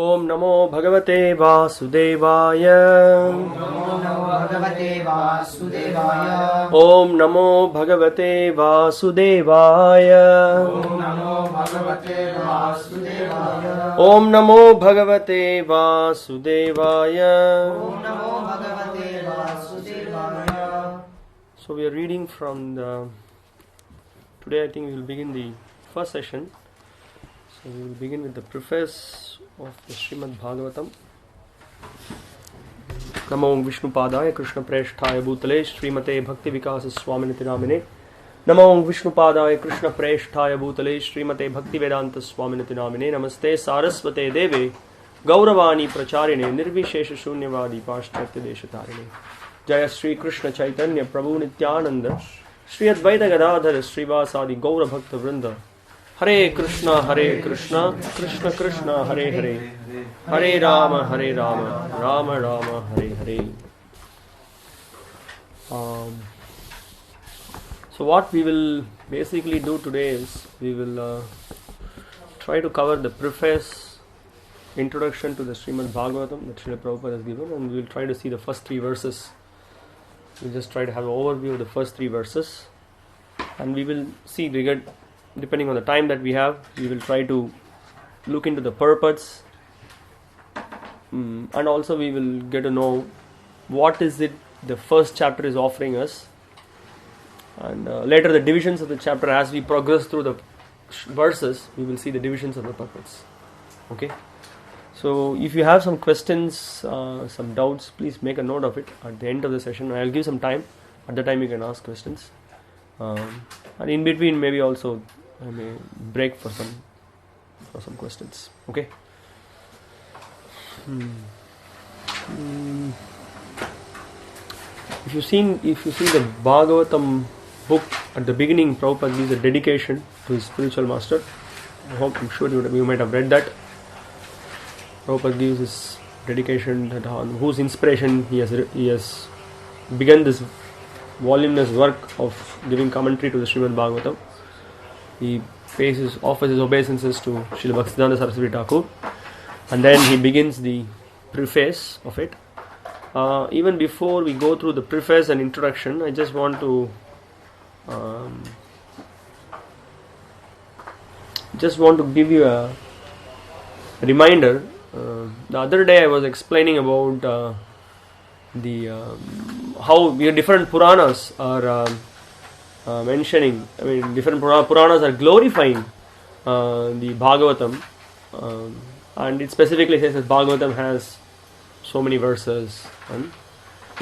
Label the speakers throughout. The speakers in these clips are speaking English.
Speaker 1: Om Namo Bhagavate Vasudevaya.
Speaker 2: Om Namo Bhagavate Vasudevaya.
Speaker 1: Om Namo Bhagavate Vasudevaya.
Speaker 2: Om Namo Bhagavate Vasudevaya.
Speaker 1: Om Namo Bhagavate Vasudevaya.
Speaker 2: Om Namo Bhagavate Vasudevaya.
Speaker 1: So we are reading from the. Today I think we will begin the first session. So we will begin with the preface of the Śrīmad-Bhāgavatam. Namo Vishnu Padaya Krishna Preshthaya Bhutale Śrīmate Bhakti-vaibhava Swaminati Namine. Namo Vishnu Padaya Krishna Preshthaya Bhutale Śrīmate Bhakti-vedanta Swaminati Namine. Namaste Saraswate Deve Gauravani Pracharine Nirvishesha Shunyavadi Paschatya Deshatarine. Jaya Sri Krishna Chaitanya Prabhu Nityananda Shri Advaita Gadadhara Srivasadi Gaura Bhakta Vrinda. Hare Krishna, Krishna Krishna, Hare Hare, Hare Rama, Rama Rama, Hare Hare. So what we will basically do today is we will try to cover the preface, introduction to the Śrīmad-Bhāgavatam that Srila Prabhupada has given, and we will try to see the first three verses. We'll just try to have an overview of the first three verses, and we will see, depending on the time that we have, we will try to look into the purpose, and also we will get to know what is it the first chapter is offering us, and later the divisions of the chapter. As we progress through the verses, we will see the divisions of the purpose. Okay, so if you have some questions, some doubts, please make a note of it at the end of the session. I will give some time. At the time you can ask questions, and in between maybe also I may break for some questions. Okay. If you see the Bhagavatam book at the beginning, Prabhupada gives a dedication to his spiritual master. I'm sure you might have read that. Prabhupada gives his dedication that on whose inspiration he has begun this voluminous work of giving commentary to the Śrīmad-Bhāgavatam. He offers his obeisances to Srila Bhaktivedanta Saraswati Thakur, and then he begins the preface of it. Even before we go through the preface and introduction, I just want to give you a reminder. The other day I was explaining about how different Puranas are mentioning. I mean, different Puranas are glorifying the Bhagavatam, and it specifically says that Bhagavatam has so many verses and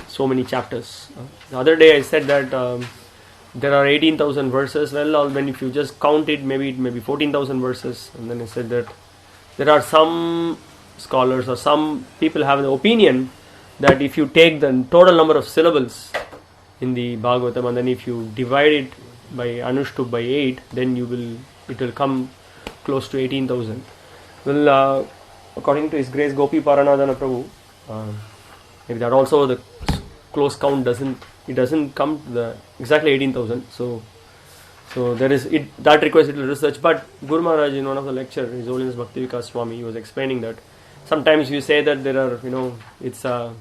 Speaker 1: so many chapters. The other day I said that there are 18,000 verses. Well, when if you just count it, maybe it may be 14,000 verses. And then I said that there are some scholars or some people have the opinion that if you take the total number of syllables in the Bhagavatam and then if you divide it by Anushtup by 8, then it will come close to 18,000. Well, according to His Grace Gopi Paranadhana Prabhu, maybe that also the close count doesn't come to the exactly 18,000. So there is that requires little research. But Guru Maharaj in one of the lectures, His Holiness Bhakti-Vikas Swami, he was explaining that sometimes you say that there are it's a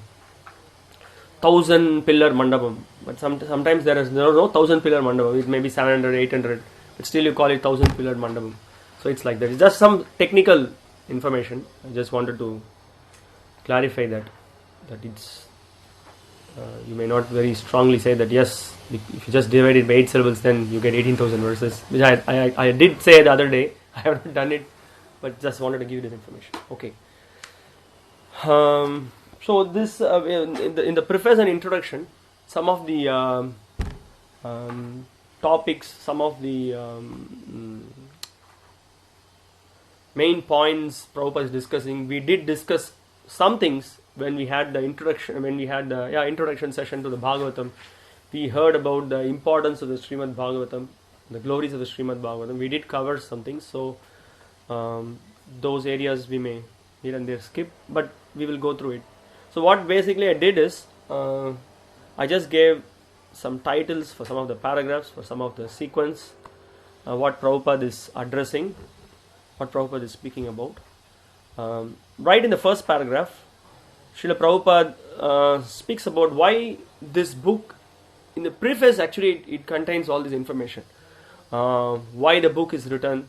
Speaker 1: 1,000-pillar mandapam, but sometimes there is no 1,000-pillar mandapam. It may be 700, 800, but still you call it 1,000-pillar mandapam. So it's like that. It's just some technical information. I just wanted to clarify that it's you may not very strongly say that yes, if you just divide it by 8 syllables, then you get 18,000 verses. Which I did say the other day. I haven't done it, but just wanted to give you this information. Okay. So this in the preface and introduction, some of the topics, some of the main points Prabhupada is discussing. We did discuss some things when we had the introduction. When we had the introduction session to the Bhagavatam, we heard about the importance of the Śrīmad-Bhāgavatam, the glories of the Śrīmad-Bhāgavatam. We did cover some things, so those areas we may here and there skip, but we will go through it. So what basically I did is I just gave some titles for some of the paragraphs, for some of the sequence, what Prabhupada is addressing, what Prabhupada is speaking about. Right in the first paragraph, Srila Prabhupada speaks about why this book, in the preface actually it contains all this information. Why the book is written,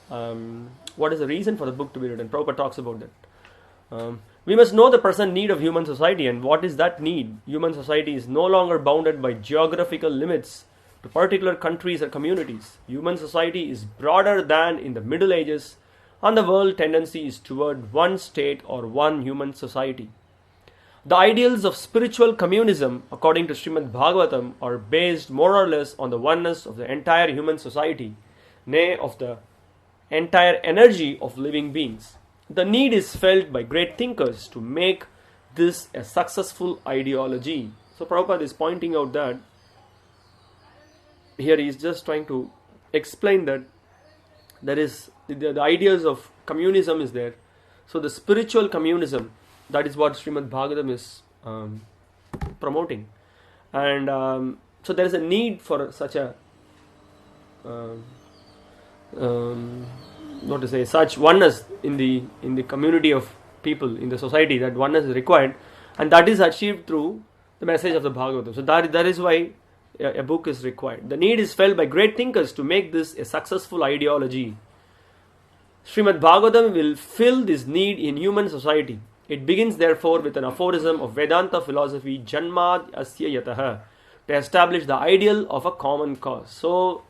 Speaker 1: what is the reason for the book to be written. Prabhupada talks about that. We must know the present need of human society, and what is that need? Human society is no longer bounded by geographical limits to particular countries or communities. Human society is broader than in the Middle Ages, and the world tendency is toward one state or one human society. The ideals of spiritual communism, according to Śrīmad-Bhāgavatam, are based more or less on the oneness of the entire human society, nay, of the entire energy of living beings. The need is felt by great thinkers to make this a successful ideology. So Prabhupada is pointing out that here he is just trying to explain that there is the ideas of communism is there. So the spiritual communism, that is what Śrīmad-Bhāgavatam is promoting. And so there is a need for such a such oneness in the community of people, in the society. That oneness is required, and that is achieved through the message of the Bhagavatam. So that is why a book is required. The need is felt by great thinkers to make this a successful ideology. Śrīmad-Bhāgavatam will fill this need in human society. It begins therefore with an aphorism of Vedanta philosophy, Janmad Asya Yataha, to establish the ideal of a common cause. So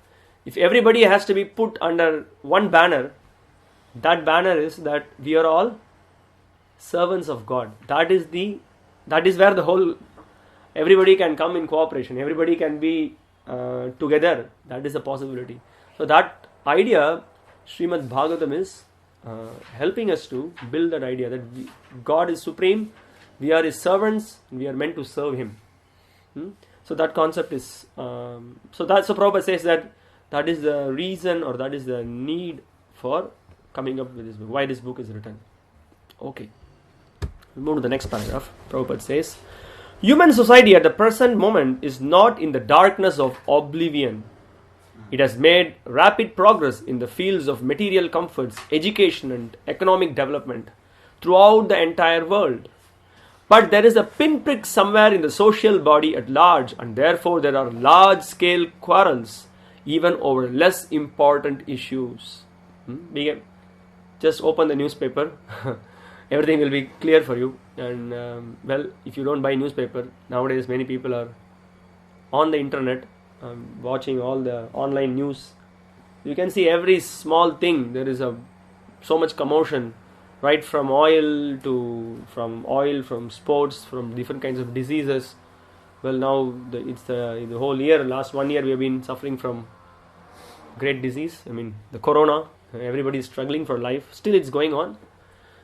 Speaker 1: if everybody has to be put under one banner, that banner is that we are all servants of God. That is where the whole, everybody can come in cooperation, everybody can be together. That is a possibility. So that idea, Śrīmad-Bhāgavatam is helping us to build that idea that God is supreme, we are His servants, and we are meant to serve Him. So that concept is so Prabhupada says that is the reason, or that is the need for coming up with this book, why this book is written. Okay, we move to the next paragraph. Prabhupada says, human society at the present moment is not in the darkness of oblivion. It has made rapid progress in the fields of material comforts, education and economic development throughout the entire world. But there is a pinprick somewhere in the social body at large, and therefore there are large-scale quarrels even over less important issues. Just open the newspaper. Everything will be clear for you. And if you don't buy newspaper, nowadays many people are on the internet, watching all the online news. You can see every small thing. There is so much commotion, right from oil, from sports, from different kinds of diseases. Well, now it's the whole year. Last 1 year we have been suffering from great disease. The corona. Everybody is struggling for life. Still, it's going on.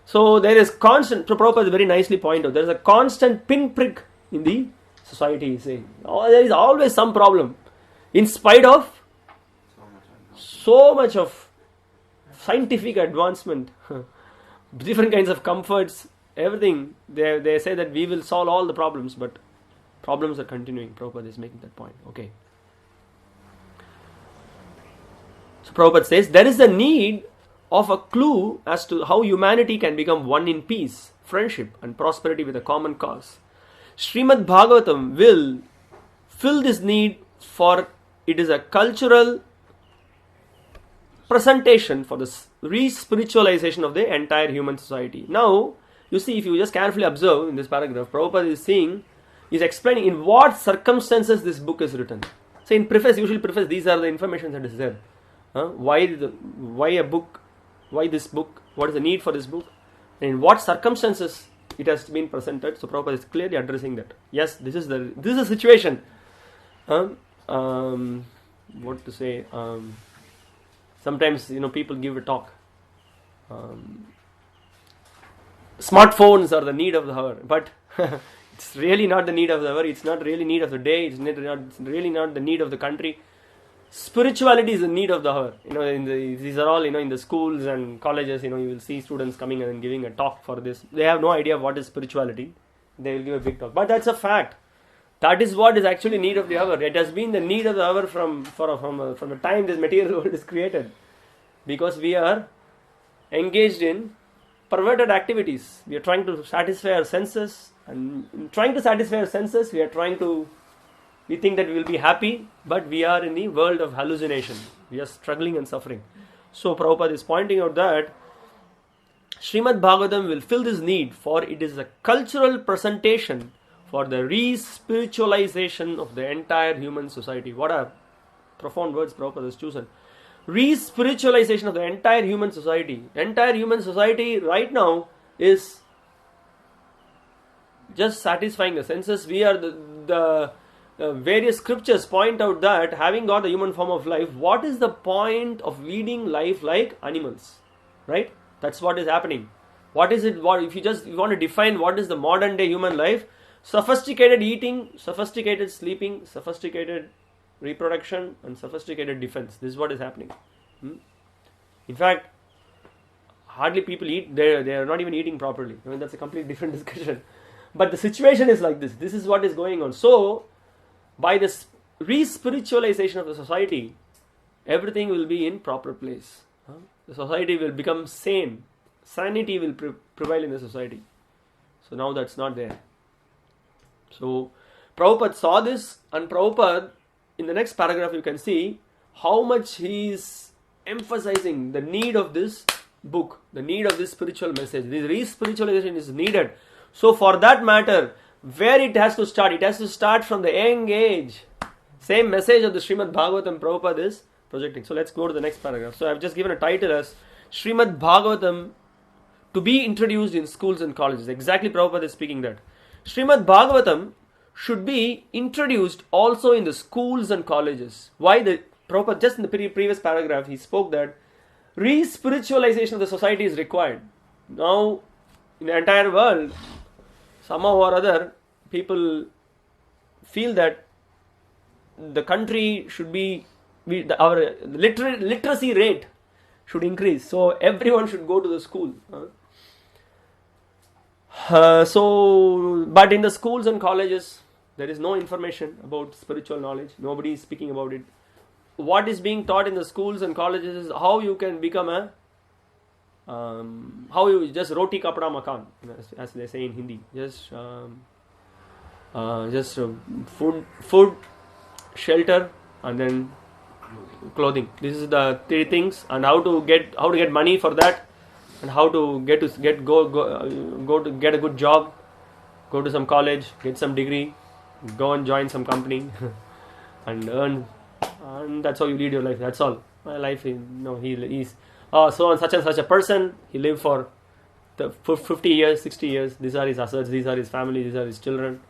Speaker 1: So there is constant. Prabhupada very nicely pointed out. There is a constant pinprick in the society. Saying, there is always some problem. In spite of so much of scientific advancement, different kinds of comforts, everything, they say that we will solve all the problems, but problems are continuing. Prabhupada is making that point. Okay. So Prabhupada says, there is a need of a clue as to how humanity can become one in peace, friendship and prosperity with a common cause. Śrīmad-Bhāgavatam will fill this need, for it is a cultural presentation for the re-spiritualization of the entire human society. Now, you see, if you just carefully observe in this paragraph, Prabhupada is explaining in what circumstances this book is written. So in preface, usually preface, these are the information that is there. Why a book? Why this book? What is the need for this book? And in what circumstances it has been presented? So Prabhupada is clearly addressing that. Yes, this is the situation. What to say? Sometimes people give a talk. Smartphones are the need of the hour, but it's really not the need of the hour. It's not really need of the day. It's really not the need of the country. Spirituality is the need of the hour. These are all in the schools and colleges. You will see students coming and giving a talk for this. They have no idea what is spirituality. They will give a big talk, but that's a fact. That is what is actually need of the hour. It has been the need of the hour from the time this material world is created, because we are engaged in perverted activities. We are trying to satisfy our senses, and in trying to satisfy our senses, we think that we will be happy, but we are in the world of hallucination. We are struggling and suffering. So Prabhupada is pointing out that Śrīmad-Bhāgavatam will fill this need, for it is a cultural presentation for the re-spiritualization of the entire human society. What a profound words Prabhupada has chosen. Re-spiritualization of the entire human society. Entire human society right now is just satisfying the senses. We are the various scriptures point out that having got the human form of life, what is the point of leading life like animals? Right? That's what is happening. What is it? What if you want to define what is the modern day human life? Sophisticated eating, sophisticated sleeping, sophisticated reproduction, and sophisticated defense. This is what is happening. In fact, hardly people eat. They are not even eating properly. I mean, that's a completely different discussion. But the situation is like this. This is what is going on. So, by this re-spiritualization of the society, everything will be in proper place. The society will become sane. Sanity will prevail in the society. So now that's not there. So Prabhupada saw this, and Prabhupada, in the next paragraph you can see how much he is emphasizing the need of this book, the need of this spiritual message. This re-spiritualization is needed. So for that matter, where it has to start from the young age. Same message of the Śrīmad-Bhāgavatam Prabhupada is projecting. So let's go to the next paragraph. So I've just given a title as Śrīmad-Bhāgavatam to be introduced in schools and colleges. Exactly, Prabhupada is speaking that. Śrīmad-Bhāgavatam should be introduced also in the schools and colleges. Why? The Prabhupada, just in the previous paragraph, he spoke that re-spiritualization of the society is required. Now, in the entire world, somehow or other, people feel that the country should be, our literacy rate should increase. So everyone should go to the school. But in the schools and colleges, there is no information about spiritual knowledge. Nobody is speaking about it. What is being taught in the schools and colleges is how you can become how you just roti kapda makan, as they say in Hindi. Just food, shelter, and then clothing. This is the three things, and how to get money for that, and how to get to get a good job, go to some college, get some degree, go and join some company, and earn, and that's how you lead your life. That's all. My life is he's so and such a person. He lived for 50 years, 60 years. These are his assets. These are his family. These are his children.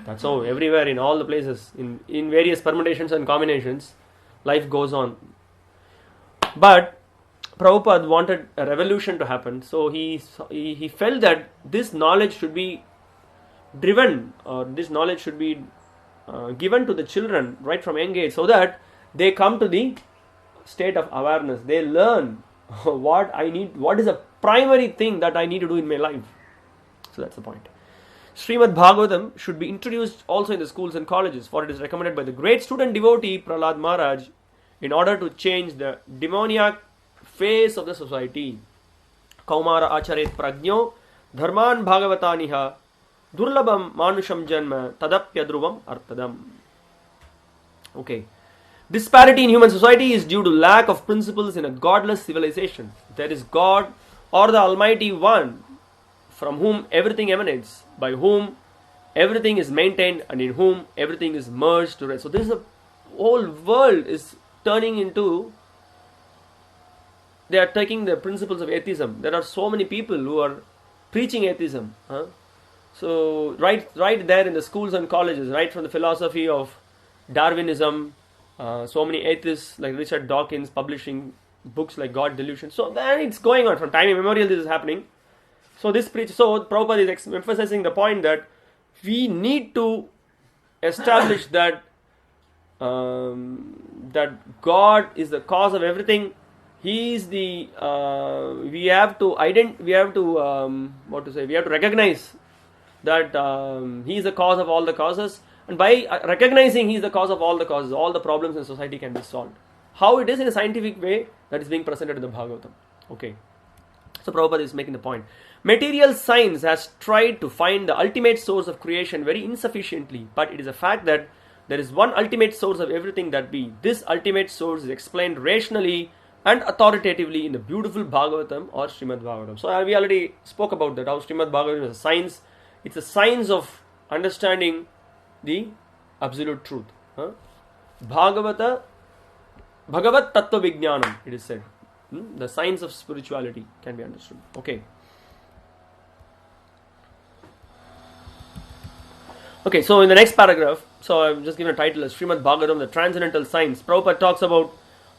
Speaker 1: That's how everywhere, in all the places, in various permutations and combinations, life goes on. But Prabhupada wanted a revolution to happen, so he felt that this knowledge should be driven, or this knowledge should be given to the children right from young age, so that they come to the state of awareness. They learn what is the primary thing that I need to do in my life. So that's the point. Śrīmad-Bhāgavatam should be introduced also in the schools and colleges, for it is recommended by the great student devotee Prahlad Maharaj in order to change the demoniac face of the society. Kaumara acharet prajño dharman bhagavataniha durlabam manusham janma tadapya dhruvam artadam. Okay. Disparity in human society is due to lack of principles in a godless civilization. There is God or the Almighty One, from whom everything emanates, by whom everything is maintained, and in whom everything is merged to rest. So this is the whole world is turning into, they are taking the principles of atheism. There are so many people who are preaching atheism. So right there in the schools and colleges, right from the philosophy of Darwinism, so many atheists like Richard Dawkins publishing books like God Delusion. So then it's going on from time immemorial. This is happening. So Prabhupada is emphasizing the point that we need to establish that that God is the cause of everything. He is the we have to recognize that He is the cause of all the causes, and by recognizing He is the cause of all the causes, all the problems in society can be solved. How it is in a scientific way, that is being presented in the Bhagavatam. Okay. So Prabhupada is making the point. Material science has tried to find the ultimate source of creation very insufficiently, but it is a fact that there is one ultimate source of everything that be. This ultimate source is explained rationally and authoritatively in the beautiful Bhagavatam or Śrīmad-Bhāgavatam. So we already spoke about that, how Śrīmad-Bhāgavatam is a science. It's a science of understanding the absolute truth. Bhagavat Tattva Vijnanam, it is said. The science of spirituality can be understood. Okay. Okay, so in the next paragraph, so I've just given a title as Śrīmad-Bhāgavatam, the transcendental science. Prabhupada talks about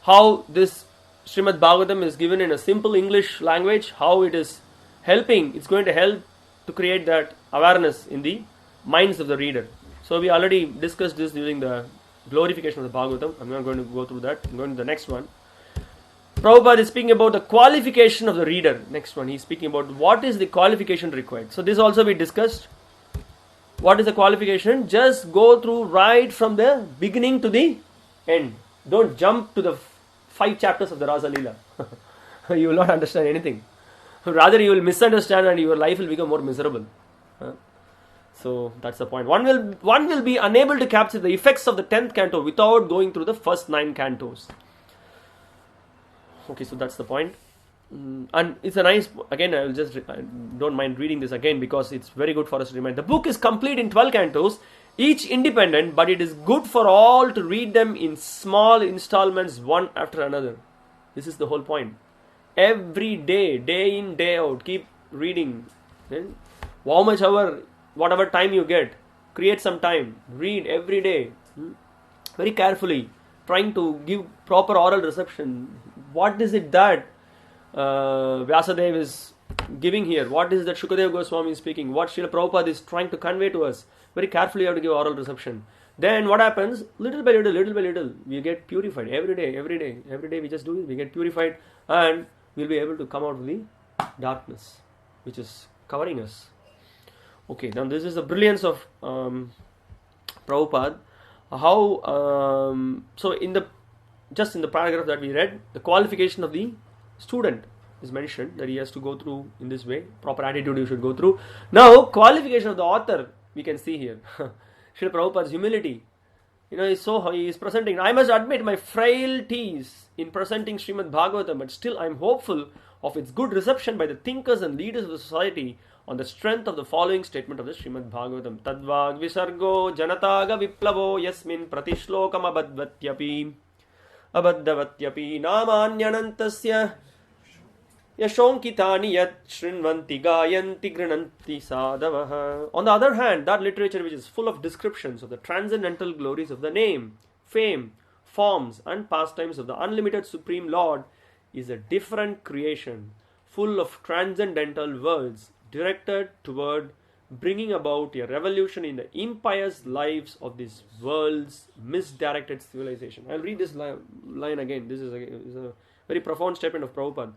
Speaker 1: how this Śrīmad-Bhāgavatam is given in a simple English language, how it is helping, it's going to help to create that awareness in the minds of the reader. So we already discussed this during the glorification of the Bhagavatam. I'm not going to go through that. I'm going to the next one. Prabhupada is speaking about the qualification of the reader. Next one, he's speaking about what is the qualification required. So this also we discussed. What is the qualification? Just go through right from the beginning to the end. Don't jump to the 5 chapters of the Rasa Leela. You will not understand anything. Rather, you will misunderstand and your life will become more miserable. So that's the point. One will be unable to capture the effects of the 10th canto without going through the first 9 cantos. Okay, so that's the point. And it's a nice, again, I don't mind reading this again because it's very good for us to remind. The book is complete in 12 cantos, each independent, but it is good for all to read them in small installments, one after another. This is the whole point. Every day, day in, day out, keep reading. Whatever time you get, create some time, read every day, very carefully, trying to give proper oral reception. What is it that Vyasadeva is giving here? What is that Shukadeva Goswami is speaking? What Srila Prabhupada is trying to convey to us? Very carefully you have to give oral reception. Then what happens? Little by little, we get purified. Every day we just do it. We get purified and we'll be able to come out of the darkness which is covering us. Okay, now this is the brilliance of Prabhupada. How, so in the paragraph that we read, the qualification of the student is mentioned, that he has to go through in this way. Proper attitude you should go through. Now, qualification of the author, we can see here. Srila Prabhupada's humility. He is presenting, I must admit my frailties in presenting Śrīmad-Bhāgavatam, but still I am hopeful of its good reception by the thinkers and leaders of the society on the strength of the following statement of the Śrīmad-Bhāgavatam. Tadvag visargo janataga viplavo yasmin pratishlokam abaddavatyapi namanyanantasya yashonkitani yat shrinvanti gayanti grinanti sadavaha. On the other hand, that literature which is full of descriptions of the transcendental glories of the name, fame, forms and pastimes of the unlimited Supreme Lord is a different creation, full of transcendental words directed toward bringing about a revolution in the impious lives of this world's misdirected civilization. I'll read this line again. This is a very profound statement of Prabhupada.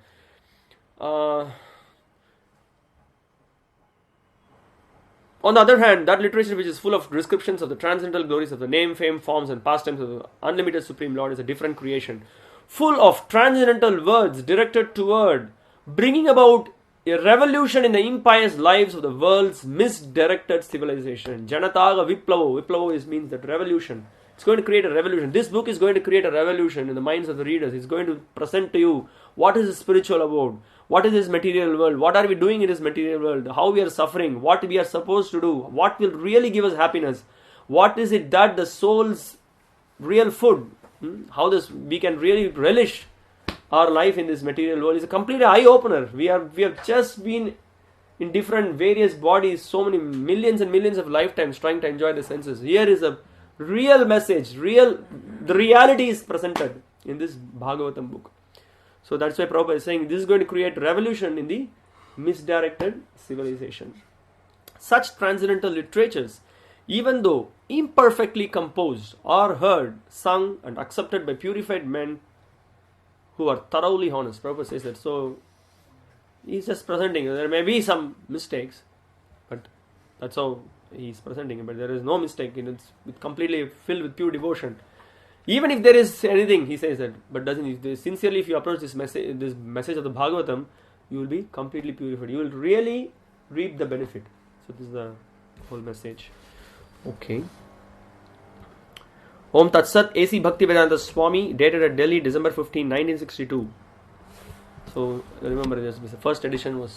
Speaker 1: On the other hand, that literature which is full of descriptions of the transcendental glories of the name, fame, forms and pastimes of the unlimited Supreme Lord is a different creation, full of transcendental words directed toward bringing about a revolution in the impious lives of the world's misdirected civilization. Janataga Viplavo. Viplavo means that revolution. It's going to create a revolution. This book is going to create a revolution in the minds of the readers. It's going to present to you what is the spiritual about, what is this material world, what are we doing in this material world, how we are suffering, what we are supposed to do, what will really give us happiness, what is it that the soul's real food, how we can really relish our life in this material world. Is a complete eye-opener. We have just been in different various bodies so many millions and millions of lifetimes trying to enjoy the senses. Here is a real message, the reality is presented in this Bhagavatam book. So that's why Prabhupada is saying this is going to create revolution in the misdirected civilization. Such transcendental literatures, even though imperfectly composed, are heard, sung and accepted by purified men who are thoroughly honest. Prabhupada says that. So he's just presenting. There may be some mistakes, but that's how he's presenting it. But there is no mistake. It's completely filled with pure devotion. Even if there is anything, he says that. But doesn't he? Sincerely, if you approach this message of the Bhagavatam, you will be completely purified. You will really reap the benefit. So this is the whole message. Okay. Om Tat Sat, A.C. Bhakti-Vedanta Swami, dated at Delhi, December 15, 1962. So remember, this the first edition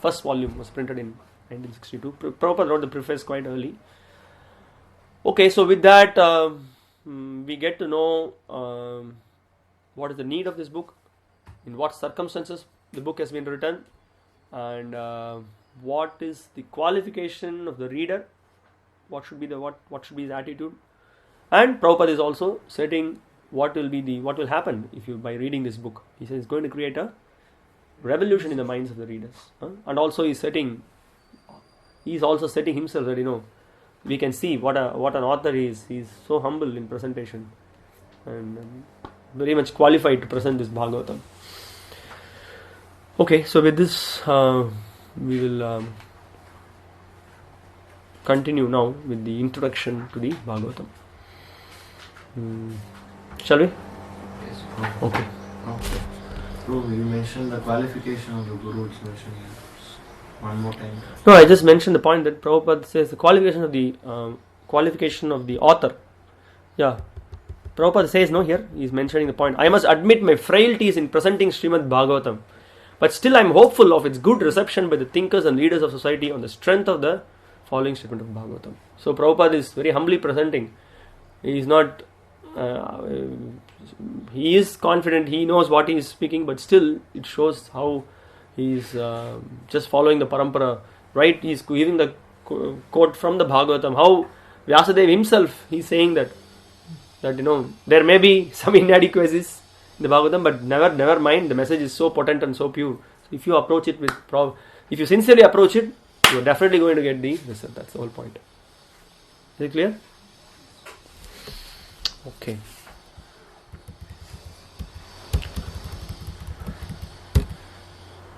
Speaker 1: first volume was printed in 1962. Prabhupada wrote the preface quite early. Okay, so with that, we get to know what is the need of this book, in what circumstances the book has been written, and what is the qualification of the reader, what should be his attitude, and Prabhupada is also setting what will happen if you by reading this book. He says it's going to create a revolution in the minds of the readers, and also he's also setting himself that we can see what an author is. He's so humble in presentation and very much qualified to present this Bhagavatam. Okay, so with this we will continue now with the introduction to the Bhagavatam. Shall we?
Speaker 3: Yes.
Speaker 1: Okay.
Speaker 3: Bro, you mentioned the qualification of the Guru. It's mentioned here. One more time.
Speaker 1: No, I just mentioned the point that Prabhupada says the qualification of the author. Yeah. Prabhupada says no here. He is mentioning the point. I must admit my frailties in presenting Śrīmad-Bhāgavatam, but still I am hopeful of its good reception by the thinkers and leaders of society on the strength of the following statement of Bhagavatam. So Prabhupada is very humbly presenting. He is not. He is confident. He knows what he is speaking, but still it shows how he is just following the parampara. Right? He is giving the quote from the Bhagavatam. How Vyasadeva himself he is saying that there may be some inadequacies in the Bhagavatam, but never mind. The message is so potent and so pure. So if you approach it if you sincerely approach it, you are definitely going to get the result. That's the whole point. Is it clear? Okay.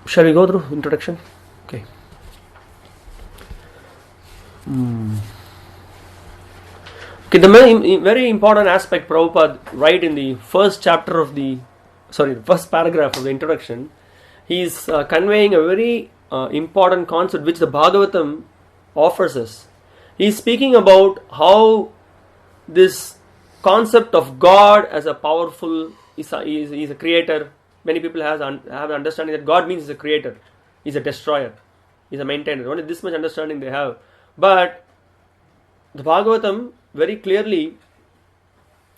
Speaker 1: Shall we go through introduction? Okay. Okay, the very important aspect Prabhupada write in the first paragraph of the introduction, he is conveying a very important concept which the Bhagavatam offers us. He is speaking about how this concept of God as a powerful is a creator. Many people have the understanding that God means He's a creator, He's a destroyer, He's a maintainer. Only this much understanding they have. But the Bhagavatam very clearly,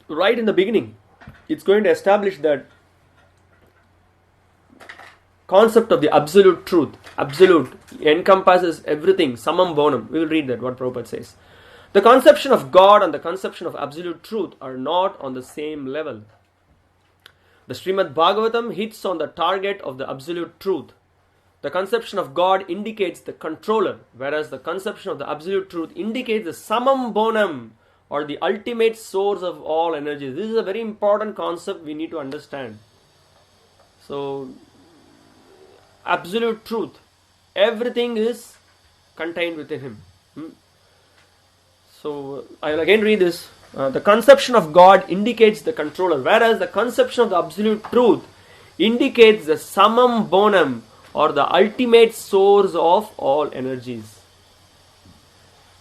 Speaker 1: right in the beginning, it's going to establish that concept of the absolute truth. Absolute encompasses everything. Samam bonam. We will read that, what Prabhupada says. The conception of God and the conception of absolute truth are not on the same level. The Śrīmad-Bhāgavatam hits on the target of the absolute truth. The conception of God indicates the controller, whereas the conception of the absolute truth indicates the samam bonam, or the ultimate source of all energies. This is a very important concept we need to understand. So, absolute truth. Everything is contained within Him. So, I will again read this. The conception of God indicates the controller, whereas the conception of the absolute truth indicates the samam bonam, or the ultimate source of all energies.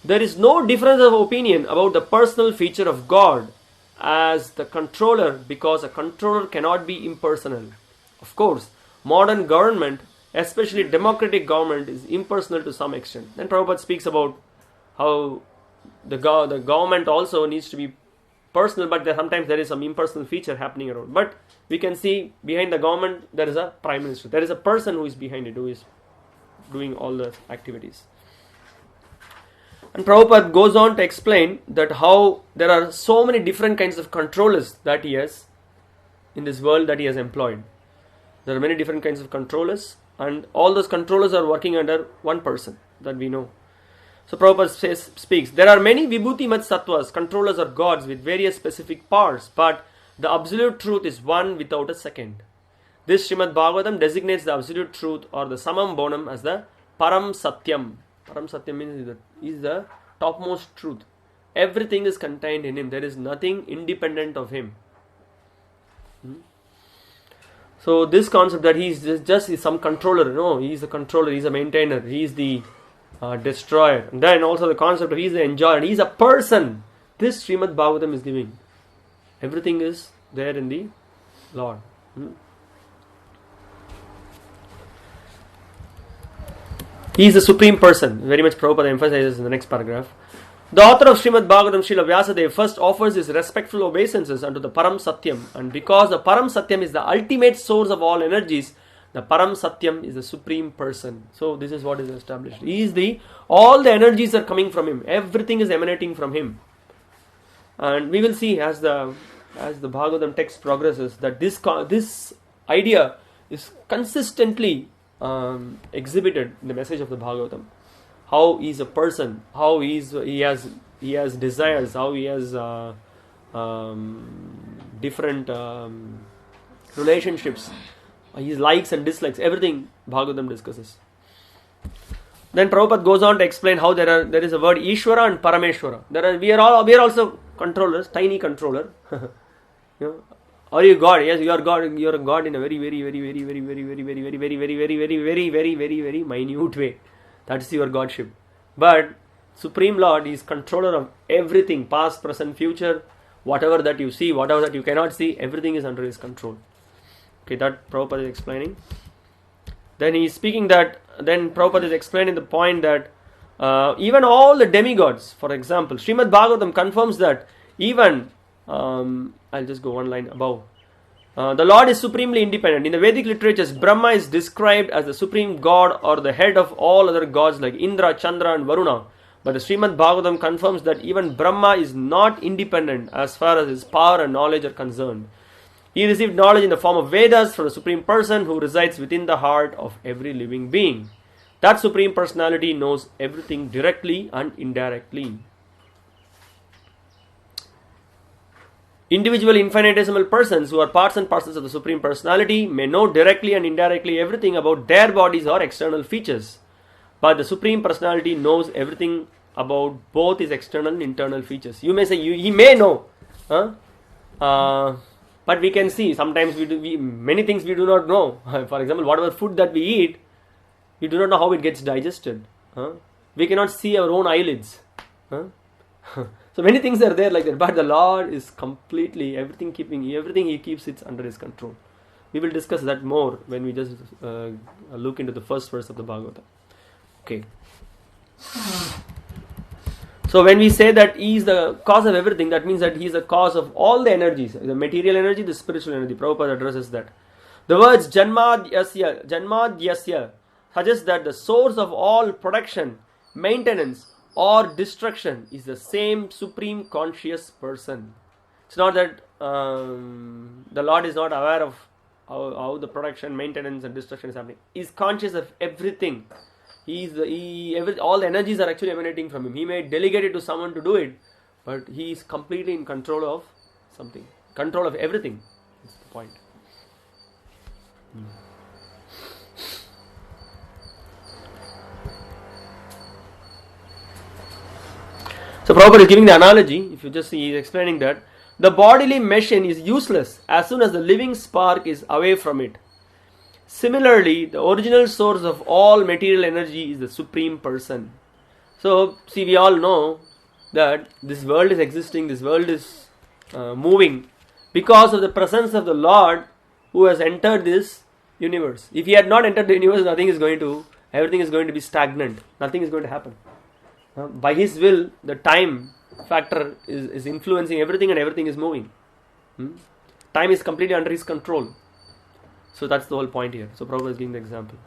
Speaker 1: There is no difference of opinion about the personal feature of God as the controller, because a controller cannot be impersonal. Of course, modern government, especially democratic government, is impersonal to some extent. Then Prabhupada speaks about how the government also needs to be personal, but sometimes there is some impersonal feature happening around. But we can see behind the government there is a prime minister. There is a person who is behind it, who is doing all the activities. And Prabhupada goes on to explain that how there are so many different kinds of controllers that he has in this world that he has employed. There are many different kinds of controllers, and all those controllers are working under one person that we know. So Prabhupada speaks, there are many vibhuti-mat sattvas, controllers or gods with various specific parts, but the absolute truth is one without a second. This Śrīmad-Bhāgavatam designates the absolute truth or the samam bonam as the param satyam. Param satyam means is the topmost truth. Everything is contained in Him. There is nothing independent of Him. So this concept that he's just some controller, no, he's a controller, he's a maintainer, he's the destroyer. And then also the concept of he's the enjoyer, he's a person. This Śrīmad-Bhāgavatam is giving. Everything is there in the Lord. He is the supreme person. Very much Prabhupada emphasizes in the next paragraph. The author of Śrīmad-Bhāgavatam, Srila Vyasadeva, first offers his respectful obeisances unto the Param Satyam. And because the Param Satyam is the ultimate source of all energies, the Param Satyam is the supreme person. So this is what is established. He is all the energies are coming from him. Everything is emanating from him. And we will see as the Bhagavatam text progresses that this idea is consistently exhibited in the message of the Bhagavatam. How he is a person, how he has desires, how he has different relationships, his likes and dislikes, everything Bhagavatam discusses. Then Prabhupada goes on to explain how there is a word Ishvara and Parameshwara. We are also controllers, tiny controller. Are you God? Yes, you are God. You are a God in a very, very, very, very, very, very, very, very, very, very, very, very, very, very, very, very, very minute way. That is your Godship. But Supreme Lord is controller of everything, past, present, future, whatever that you see, whatever that you cannot see, everything is under his control. Okay, that Prabhupada is explaining. Then he is speaking that, then Prabhupada is explaining the point that even all the demigods, for example, Śrīmad-Bhāgavatam confirms that even, I'll just go one line above. The Lord is supremely independent. In the Vedic literatures, Brahma is described as the supreme god or the head of all other gods like Indra, Chandra and Varuna. But the Śrīmad-Bhāgavatam confirms that even Brahma is not independent as far as his power and knowledge are concerned. He received knowledge in the form of Vedas from the Supreme Person who resides within the heart of every living being. That Supreme Personality knows everything directly and indirectly. Individual infinitesimal persons who are parts and parcels of the Supreme Personality may know directly and indirectly everything about their bodies or external features. But the Supreme Personality knows everything about both his external and internal features. You may say, he may know. But we can see, sometimes many things we do not know. For example, whatever food that we eat, we do not know how it gets digested. We cannot see our own eyelids. So many things are there like that, but the Lord is completely, everything he keeps it under his control. We will discuss that more when we just look into the first verse of the Bhagavatam. Okay. So when we say that he is the cause of everything, that means that he is the cause of all the energies, the material energy, the spiritual energy. Prabhupada addresses that. The words Janmadhyasya suggests that the source of all production, maintenance, or destruction is the same supreme conscious person. It's not that the Lord is not aware of how the production, maintenance and destruction is happening. He is conscious of everything. All the energies are actually emanating from him. He may delegate it to someone to do it, but he is completely in control of something. Control of everything. That's the point. So Prabhupada is giving the analogy, if you just see, he is explaining that the bodily machine is useless as soon as the living spark is away from it. Similarly, the original source of all material energy is the Supreme Person. So, see, we all know that this world is existing, this world is moving because of the presence of the Lord who has entered this universe. If he had not entered the universe, everything is going to be stagnant. Nothing is going to happen. By his will, the time factor is influencing everything and everything is moving. Time is completely under his control. So that's the whole point here. So Prabhupada is giving the example.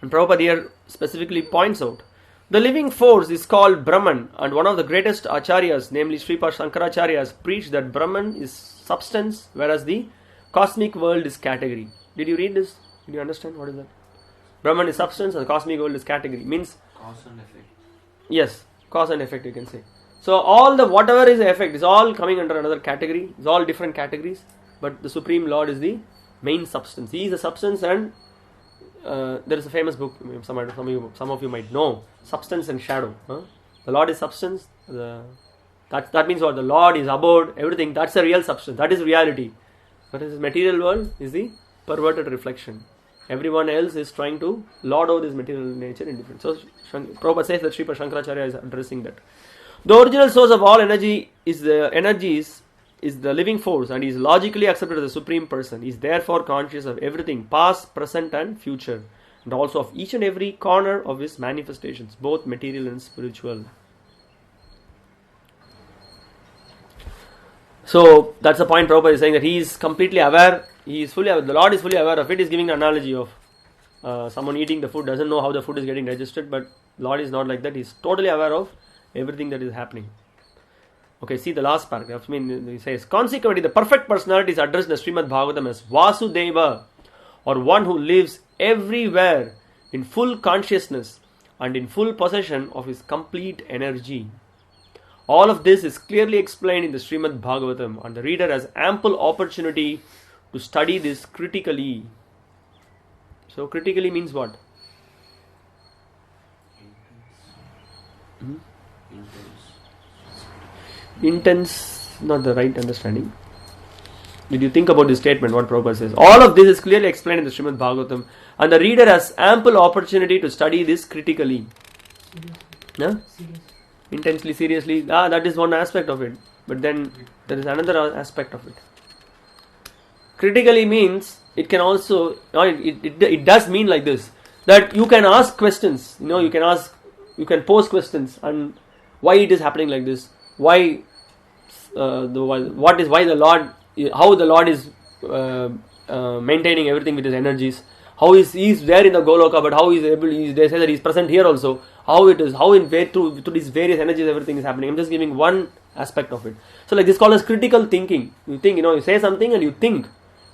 Speaker 1: And Prabhupada here specifically points out, the living force is called Brahman, and one of the greatest acharyas, namely Sripad Shankaracharya, has preached that Brahman is substance, whereas the cosmic world is category. Did you read this? Did you understand? What is that? Brahman is substance and the cosmic world is category. Means
Speaker 3: cause and effect.
Speaker 1: Yes, cause and effect you can say. So all the whatever is the effect is all coming under another category. It's all different categories. But the Supreme Lord is the main substance. He is the substance, and there is a famous book, some of you might know, Substance and Shadow. The Lord is substance. That means what? The Lord is abode, everything. That's the real substance. That is reality. What is this material world? Is the perverted reflection. Everyone else is trying to lord over this material nature in different. So Prabhupada says that Sripad Shankaracharya is addressing that. The original source of all energy is the living force and is logically accepted as the supreme person. He is therefore conscious of everything, past, present and future, and also of each and every corner of his manifestations, both material and spiritual. So that's the point Prabhupada is saying, that he is completely aware, he is fully aware, the Lord is fully aware of it. He is giving an analogy of someone eating the food, doesn't know how the food is getting digested, but Lord is not like that. He is totally aware of everything that is happening. Okay, see the last paragraph. He says, consequently, the perfect personality is addressed in the Śrīmad-Bhāgavatam as Vasudeva, or one who lives everywhere in full consciousness and in full possession of his complete energy. All of this is clearly explained in the Śrīmad-Bhāgavatam, and the reader has ample opportunity to study this critically. So, critically means what? Intense, not the right understanding. Did you think about this statement, what Prabhupada says? All of this is clearly explained in the Śrīmad-Bhāgavatam, and the reader has ample opportunity to study this critically. Huh? Intensely, seriously, that is one aspect of it. But then there is another aspect of it. Critically means it can also, it does mean like this, that you can ask questions. You can pose questions, and why it is happening like this? Why the Lord, how the Lord is maintaining everything with his energies? How is he is there in the Goloka, but how is able? They say that he is present here also. How it is? How in way through these various energies everything is happening? I'm just giving one aspect of it. So like this is called as critical thinking. You think, you say something and you think,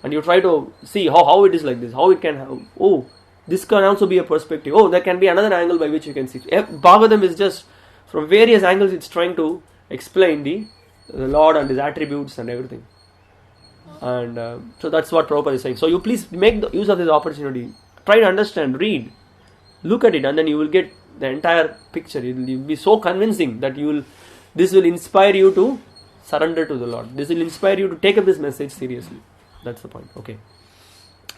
Speaker 1: and you try to see how it is like this. How it can. This can also be a perspective. There can be another angle by which you can see. Bhagavatam is just from various angles. It's trying to explain the Lord and his attributes and everything. And so that's what Prabhupada is saying. So you please make the use of this opportunity. Try to understand, read, look at it, and then you will get the entire picture. It will be so convincing that this will inspire you to surrender to the Lord. This will inspire you to take up this message seriously. That's the point. Okay.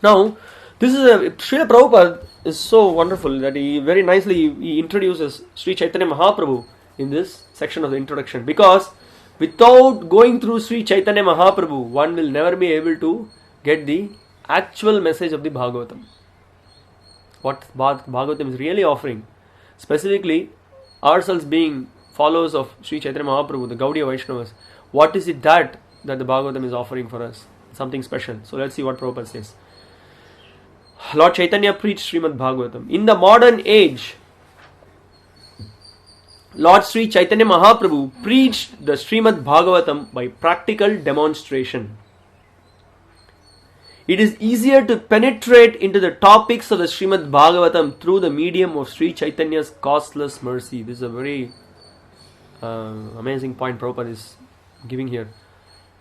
Speaker 1: Now, Srila Prabhupada is so wonderful that he very nicely introduces Sri Chaitanya Mahaprabhu in this section of the introduction, because without going through Sri Chaitanya Mahaprabhu, one will never be able to get the actual message of the Bhagavatam. What Bhagavatam is really offering, specifically ourselves being followers of Sri Chaitanya Mahaprabhu, the Gaudiya Vaishnavas, what is it that the Bhagavatam is offering for us? Something special. So let's see what Prabhupada says. Lord Chaitanya preached Śrīmad-Bhāgavatam. In the modern age, Lord Sri Chaitanya Mahaprabhu preached the Śrīmad-Bhāgavatam by practical demonstration. It is easier to penetrate into the topics of the Śrīmad-Bhāgavatam through the medium of Sri Chaitanya's costless mercy. This is a very amazing point Prabhupada is giving here.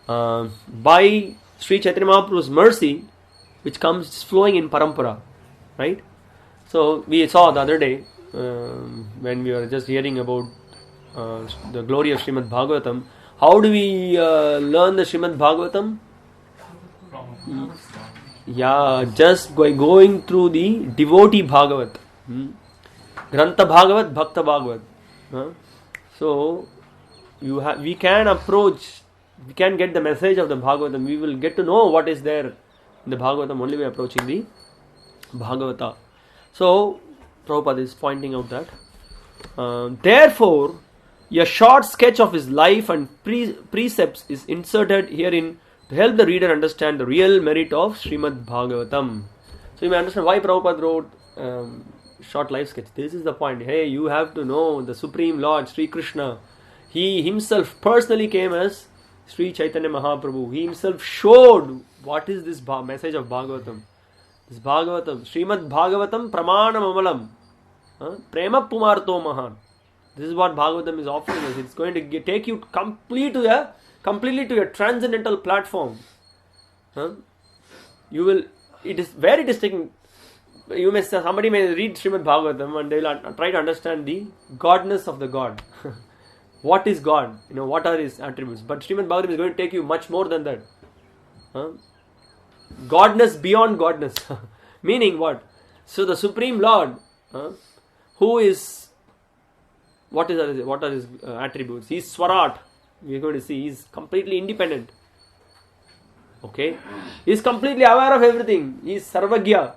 Speaker 1: By Sri Chaitanya Mahaprabhu's mercy, which comes flowing in parampara, right? So we saw the other day, when we were just hearing about the glory of Śrīmad-Bhāgavatam, how do we learn the Śrīmad-Bhāgavatam? Just going through the devotee Bhagavat. Grantha Bhagavat, Bhakta Bhagavat. So we can approach, we can get the message of the Bhagavatam. We will get to know what is there in the Bhagavatam only by approaching the Bhagavata. So Prabhupada is pointing out that therefore a short sketch of his life and precepts is inserted herein to help the reader understand the real merit of Śrīmad-Bhāgavatam. So you may understand why Prabhupada wrote short life sketch. This is the point. Hey, you have to know the Supreme Lord Sri Krishna. He himself personally came as Sri Chaitanya Mahaprabhu. He himself showed what is this message of Bhagavatam. This Bhagavatam, Śrīmad-Bhāgavatam Pramanam Amalam, Prema Pumarto Mahan. This is what Bhagavatam is offering us. It's going to take you completely to a transcendental platform. You will. It is very distinct. Somebody may read Śrīmad-Bhāgavatam and they will try to understand the godness of the God. What is God? What are his attributes? But Śrīmad-Bhāgavatam is going to take you much more than that. Godness beyond Godness. Meaning what? So the Supreme Lord, who is, what are his attributes? He is Swarat. We are going to see, he is completely independent. Okay? He is completely aware of everything. He is Sarvagya.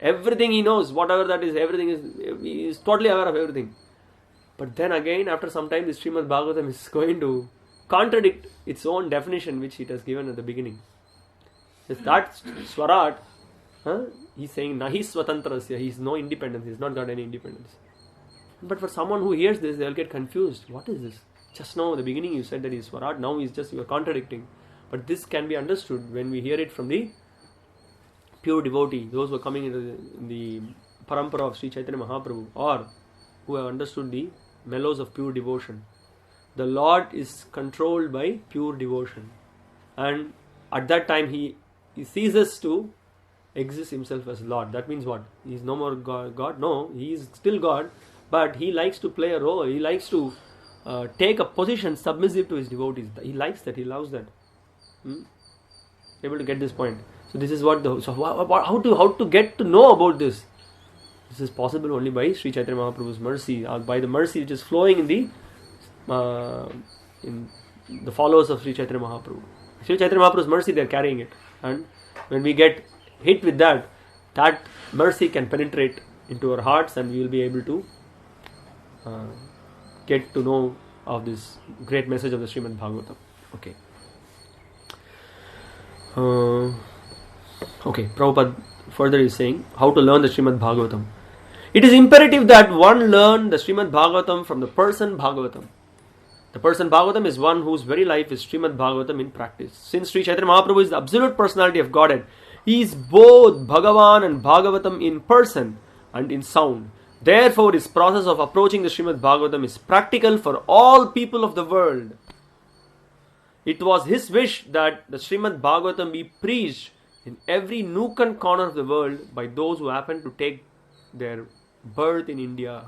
Speaker 1: Everything he knows, whatever that is, he is totally aware of everything. But then again, after some time, this Śrīmad-Bhāgavatam is going to contradict its own definition which it has given at the beginning. That Swarat, he's saying, Nahi Swatantrasya, he has no independence, he has not got any independence. But for someone who hears this, they will get confused. What is this? Just now, at the beginning you said that he is Swarat, now you are contradicting. But this can be understood when we hear it from the pure devotee, those who are coming into the parampara of Sri Chaitanya Mahaprabhu, or who have understood the mellows of pure devotion. The Lord is controlled by pure devotion. And at that time he ceases to exist himself as Lord. That means what? He is no more God. No, he is still God, but he likes to play a role. He likes to take a position submissive to his devotees. He likes that. He loves that. Able to get this point. So this is what how to get to know about this. This is possible only by Sri Chaitanya Mahaprabhu's mercy, or by the mercy which is flowing in the followers of Sri Chaitanya Mahaprabhu. Sri Chaitanya Mahaprabhu's mercy, they are carrying it, and when we get hit with that mercy can penetrate into our hearts, and we will be able to get to know of this great message of the Śrīmad-Bhāgavatam. Okay. Prabhupada further is saying how to learn the Śrīmad-Bhāgavatam. It is imperative that one learn the Śrīmad-Bhāgavatam from the person Bhāgavatam. The person Bhāgavatam is one whose very life is Śrīmad-Bhāgavatam in practice. Since Sri Chaitanya Mahaprabhu is the absolute personality of Godhead, he is both Bhagavan and Bhāgavatam in person and in sound. Therefore, his process of approaching the Śrīmad-Bhāgavatam is practical for all people of the world. It was his wish that the Śrīmad-Bhāgavatam be preached in every nook and corner of the world by those who happen to take their birth in India.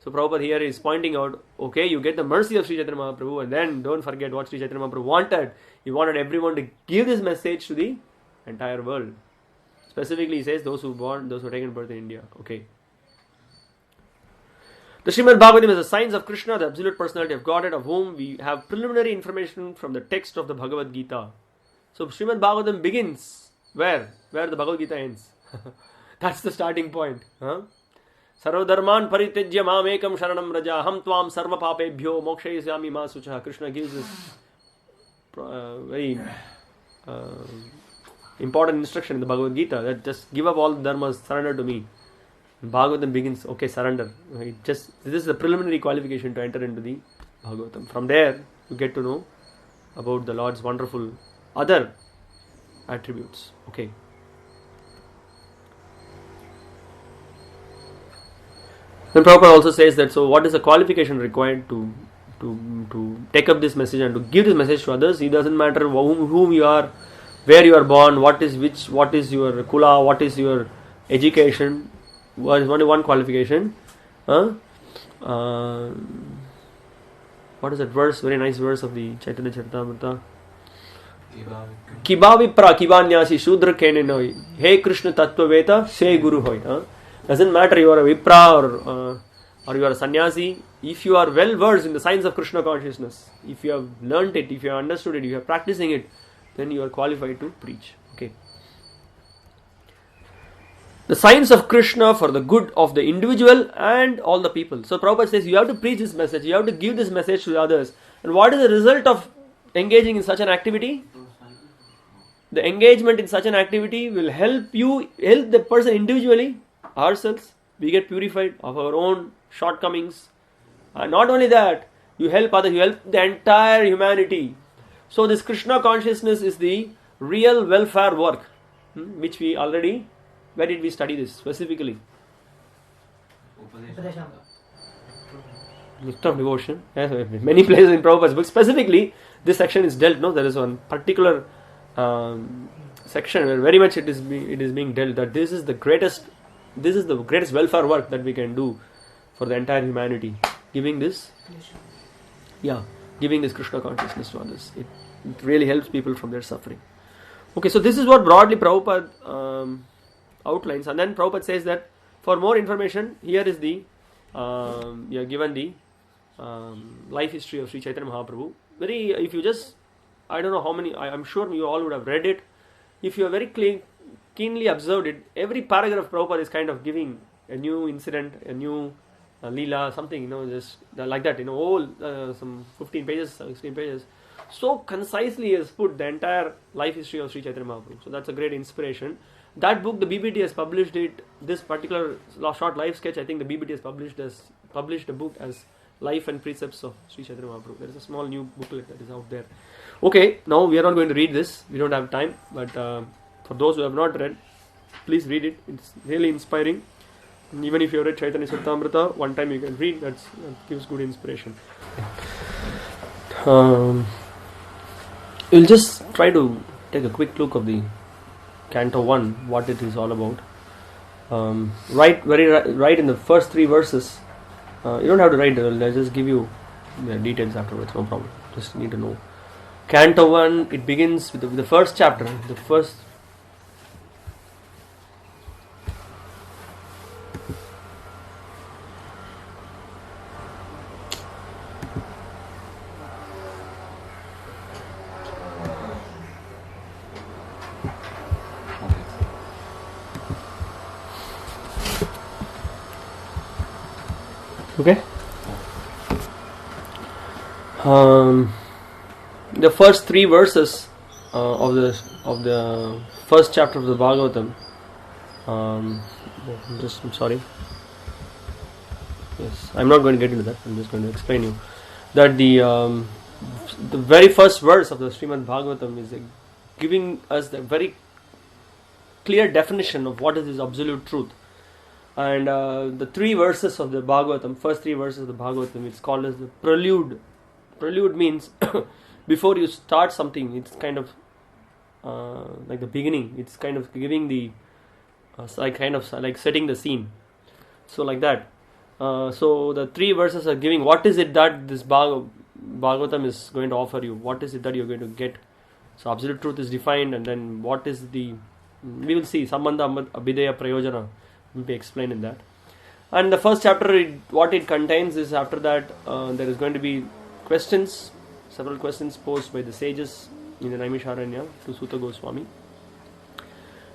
Speaker 1: So Prabhupada here is pointing out, okay, you get the mercy of Sri Chaitanya Mahaprabhu, and then don't forget what Sri Chaitanya Mahaprabhu wanted. He wanted everyone to give this message to the entire world. Specifically, he says those who are taken birth in India. Okay. The Śrīmad-Bhāgavatam is the signs of Krishna, the absolute personality of Godhead, of whom we have preliminary information from the text of the Bhagavad Gita. So Śrīmad-Bhāgavatam begins where the Bhagavad Gita ends. That's the starting point. Sarvadharman paritejya mam ekam sharanam raja ham tvam sarva papebhyo mokshayasami ma sucha. Krishna gives this very important instruction in the Bhagavad Gita, that just give up all the dharmas, surrender to me. Bhagavatam begins, okay, surrender. This is the preliminary qualification to enter into the Bhagavatam. From there, you get to know about the Lord's wonderful other attributes. Okay. Then Prabhupada also says that, so what is the qualification required to take up this message and to give this message to others? It doesn't matter whom you are, where you are born, what is your kula, what is your education. What is only one qualification? What is that verse? Very nice verse of the Chaitanya Charitamrita. Kiba vipra kibanyasi shudra kene noi. Hey Krishna tattva veta, say guru hoy. Doesn't matter you are a vipra or you are a sannyasi. If you are well versed in the science of Krishna consciousness, if you have learnt it, if you have understood it, if you are practicing it, then you are qualified to preach. Okay. The science of Krishna for the good of the individual and all the people. So Prabhupada says you have to preach this message, you have to give this message to the others. And what is the result of engaging in such an activity? The engagement in such an activity will help the person individually, ourselves. We get purified of our own shortcomings. And not only that, you help others, you help the entire humanity. So this Krishna consciousness is the real welfare work, which we already... Where did we study this specifically? Gift of devotion. Yes, many places in Prabhupada's book. Specifically, this section is dealt. No, there is one particular section where very much it is being dealt that this is the greatest welfare work that we can do for the entire humanity. Giving this Krishna consciousness to others. It really helps people from their suffering. Okay, so this is what broadly Prabhupada outlines, and then Prabhupada says that for more information, here is the you are given the life history of Sri Chaitanya Mahaprabhu. If you just, I don't know how many, I'm sure you all would have read it. If you are very keenly observed it, every paragraph Prabhupada is kind of giving a new incident, a new Leela, something, just like that, all some 15 pages, 16 pages. So concisely he has put the entire life history of Sri Chaitanya Mahaprabhu. So that's a great inspiration. That book, the BBT has published it, this particular short life sketch, I think the BBT has published a book as Life and Precepts of Sri Chaitanya Mahaprabhu. There is a small new booklet that is out there. Okay, now we are not going to read this, we don't have time, but for those who have not read, please read it. It's really inspiring. And even if you have read Chaitanya Sattamrita, one time you can read, that gives good inspiration. We'll just try to take a quick look of the Canto 1, what it is all about. Right in the first 3 verses. You don't have to write, I'll just give you the details afterwards, no problem. Just need to know. Canto 1, it begins with the first chapter, the first. Okay. The first 3 verses of the first chapter of the Bhagavatam. I'm sorry. Yes, I'm not going to get into that. I'm just going to explain you that the very first verse of the Śrīmad-Bhāgavatam is giving us the very clear definition of what is this absolute truth. And the 3 verses of the Bhagavatam, first 3 verses of the Bhagavatam, it's called as the prelude. Prelude means before you start something, it's kind of like the beginning. It's kind of giving the like setting the scene. So like that. So the 3 verses are giving what is it that this Bhagavatam is going to offer you. What is it that you're going to get. So absolute truth is defined, and then what is we will see Sambandha Abhideya Prayojana will be explained in that. And the first chapter, what it contains is, after that there is going to be questions, several questions posed by the sages in the Naimisharanya to Sutta Goswami.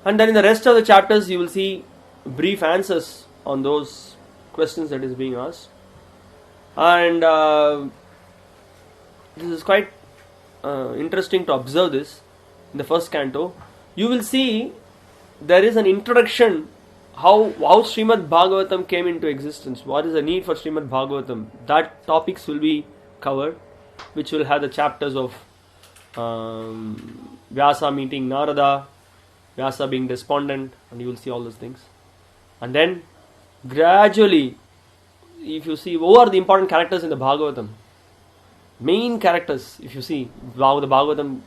Speaker 1: And then in the rest of the chapters you will see brief answers on those questions that is being asked. And this is quite interesting to observe this. In the first canto you will see there is an introduction how Śrīmad-Bhāgavatam came into existence. What is the need for Śrīmad-Bhāgavatam? That topics will be covered, which will have the chapters of Vyasa meeting Narada, Vyasa being despondent, and you will see all those things. And then gradually, if you see who are the important characters in the Bhagavatam, main characters, if you see how the Bhagavatam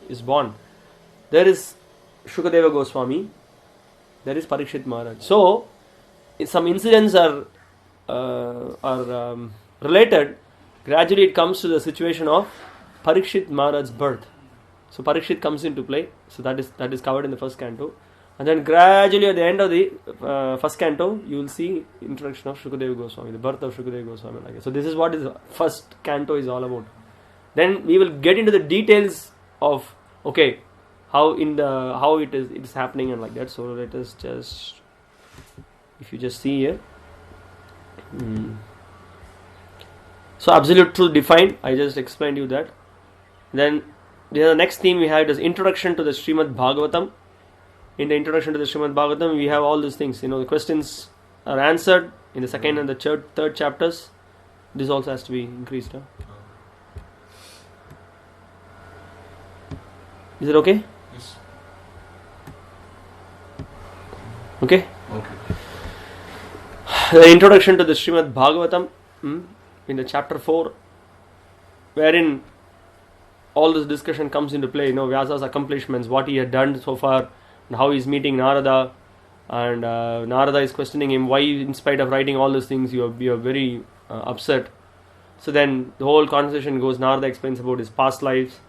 Speaker 1: is born, there is Shukadeva Goswami, there is Parikshit Maharaj. So, some incidents are related. Gradually, it comes to the situation of Parikshit Maharaj's birth. So, Parikshit comes into play. So, that is covered in the first canto. And then gradually, at the end of the first canto, you will see introduction of Shukadeva Goswami, the birth of Shukadeva Goswami. Like that. So, this is what is first canto is all about. Then we will get into the details of how it is happening and like that. So let us just, if you just see here, so absolute truth defined, I just explained you that. Then the next theme we have is introduction to the Śrīmad-Bhāgavatam. In the introduction to the Śrīmad-Bhāgavatam we have all these things, the questions are answered in the second and the third chapters. This also has to be increased. Is it okay?
Speaker 3: Yes.
Speaker 1: Okay. The introduction to the Śrīmad-Bhāgavatam in the chapter 4, wherein all this discussion comes into play. Vyasa's accomplishments, what he had done so far, and how he's meeting Narada, and Narada is questioning him why, in spite of writing all these things, you are very upset. So then the whole conversation goes. Narada explains about his past lives,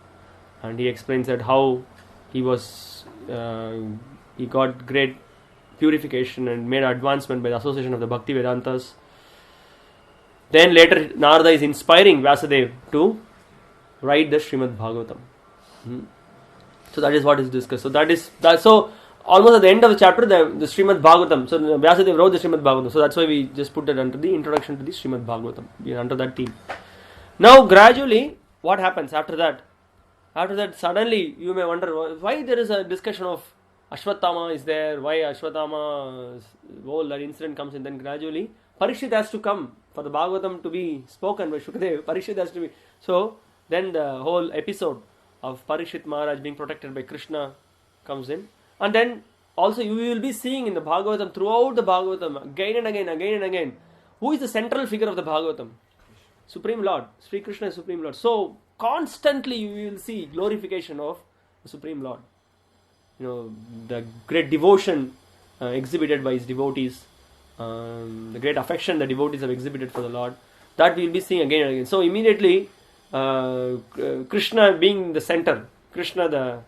Speaker 1: and he explains that how he was he got great purification and made advancement by the association of the Bhakti Vedantas. Then later Narada is inspiring Vyasadeva to write the Śrīmad-Bhāgavatam. So that is what is discussed. So almost at the end of the chapter, the Śrīmad-Bhāgavatam. So Vyasadeva wrote the Śrīmad-Bhāgavatam. So that's why we just put that under the introduction to the Śrīmad-Bhāgavatam. We are under that theme. Now gradually, what happens after that? After that, suddenly you may wonder why there is a discussion of Ashwatthama is there, why Ashwatthama's whole that incident comes in. Then gradually Parikshit has to come for the Bhagavatam to be spoken by Shukadeva. Parikshit has to be. So then the whole episode of Parikshit Maharaj being protected by Krishna comes in. And then also you will be seeing in the Bhagavatam, throughout the Bhagavatam, again and again, who is the central figure of the Bhagavatam? Supreme Lord. Sri Krishna is Supreme Lord. So constantly you will see glorification of the Supreme Lord. The great devotion exhibited by his devotees, the great affection the devotees have exhibited for the Lord, that we will be seeing again and again. So immediately Krishna being the center, Krishna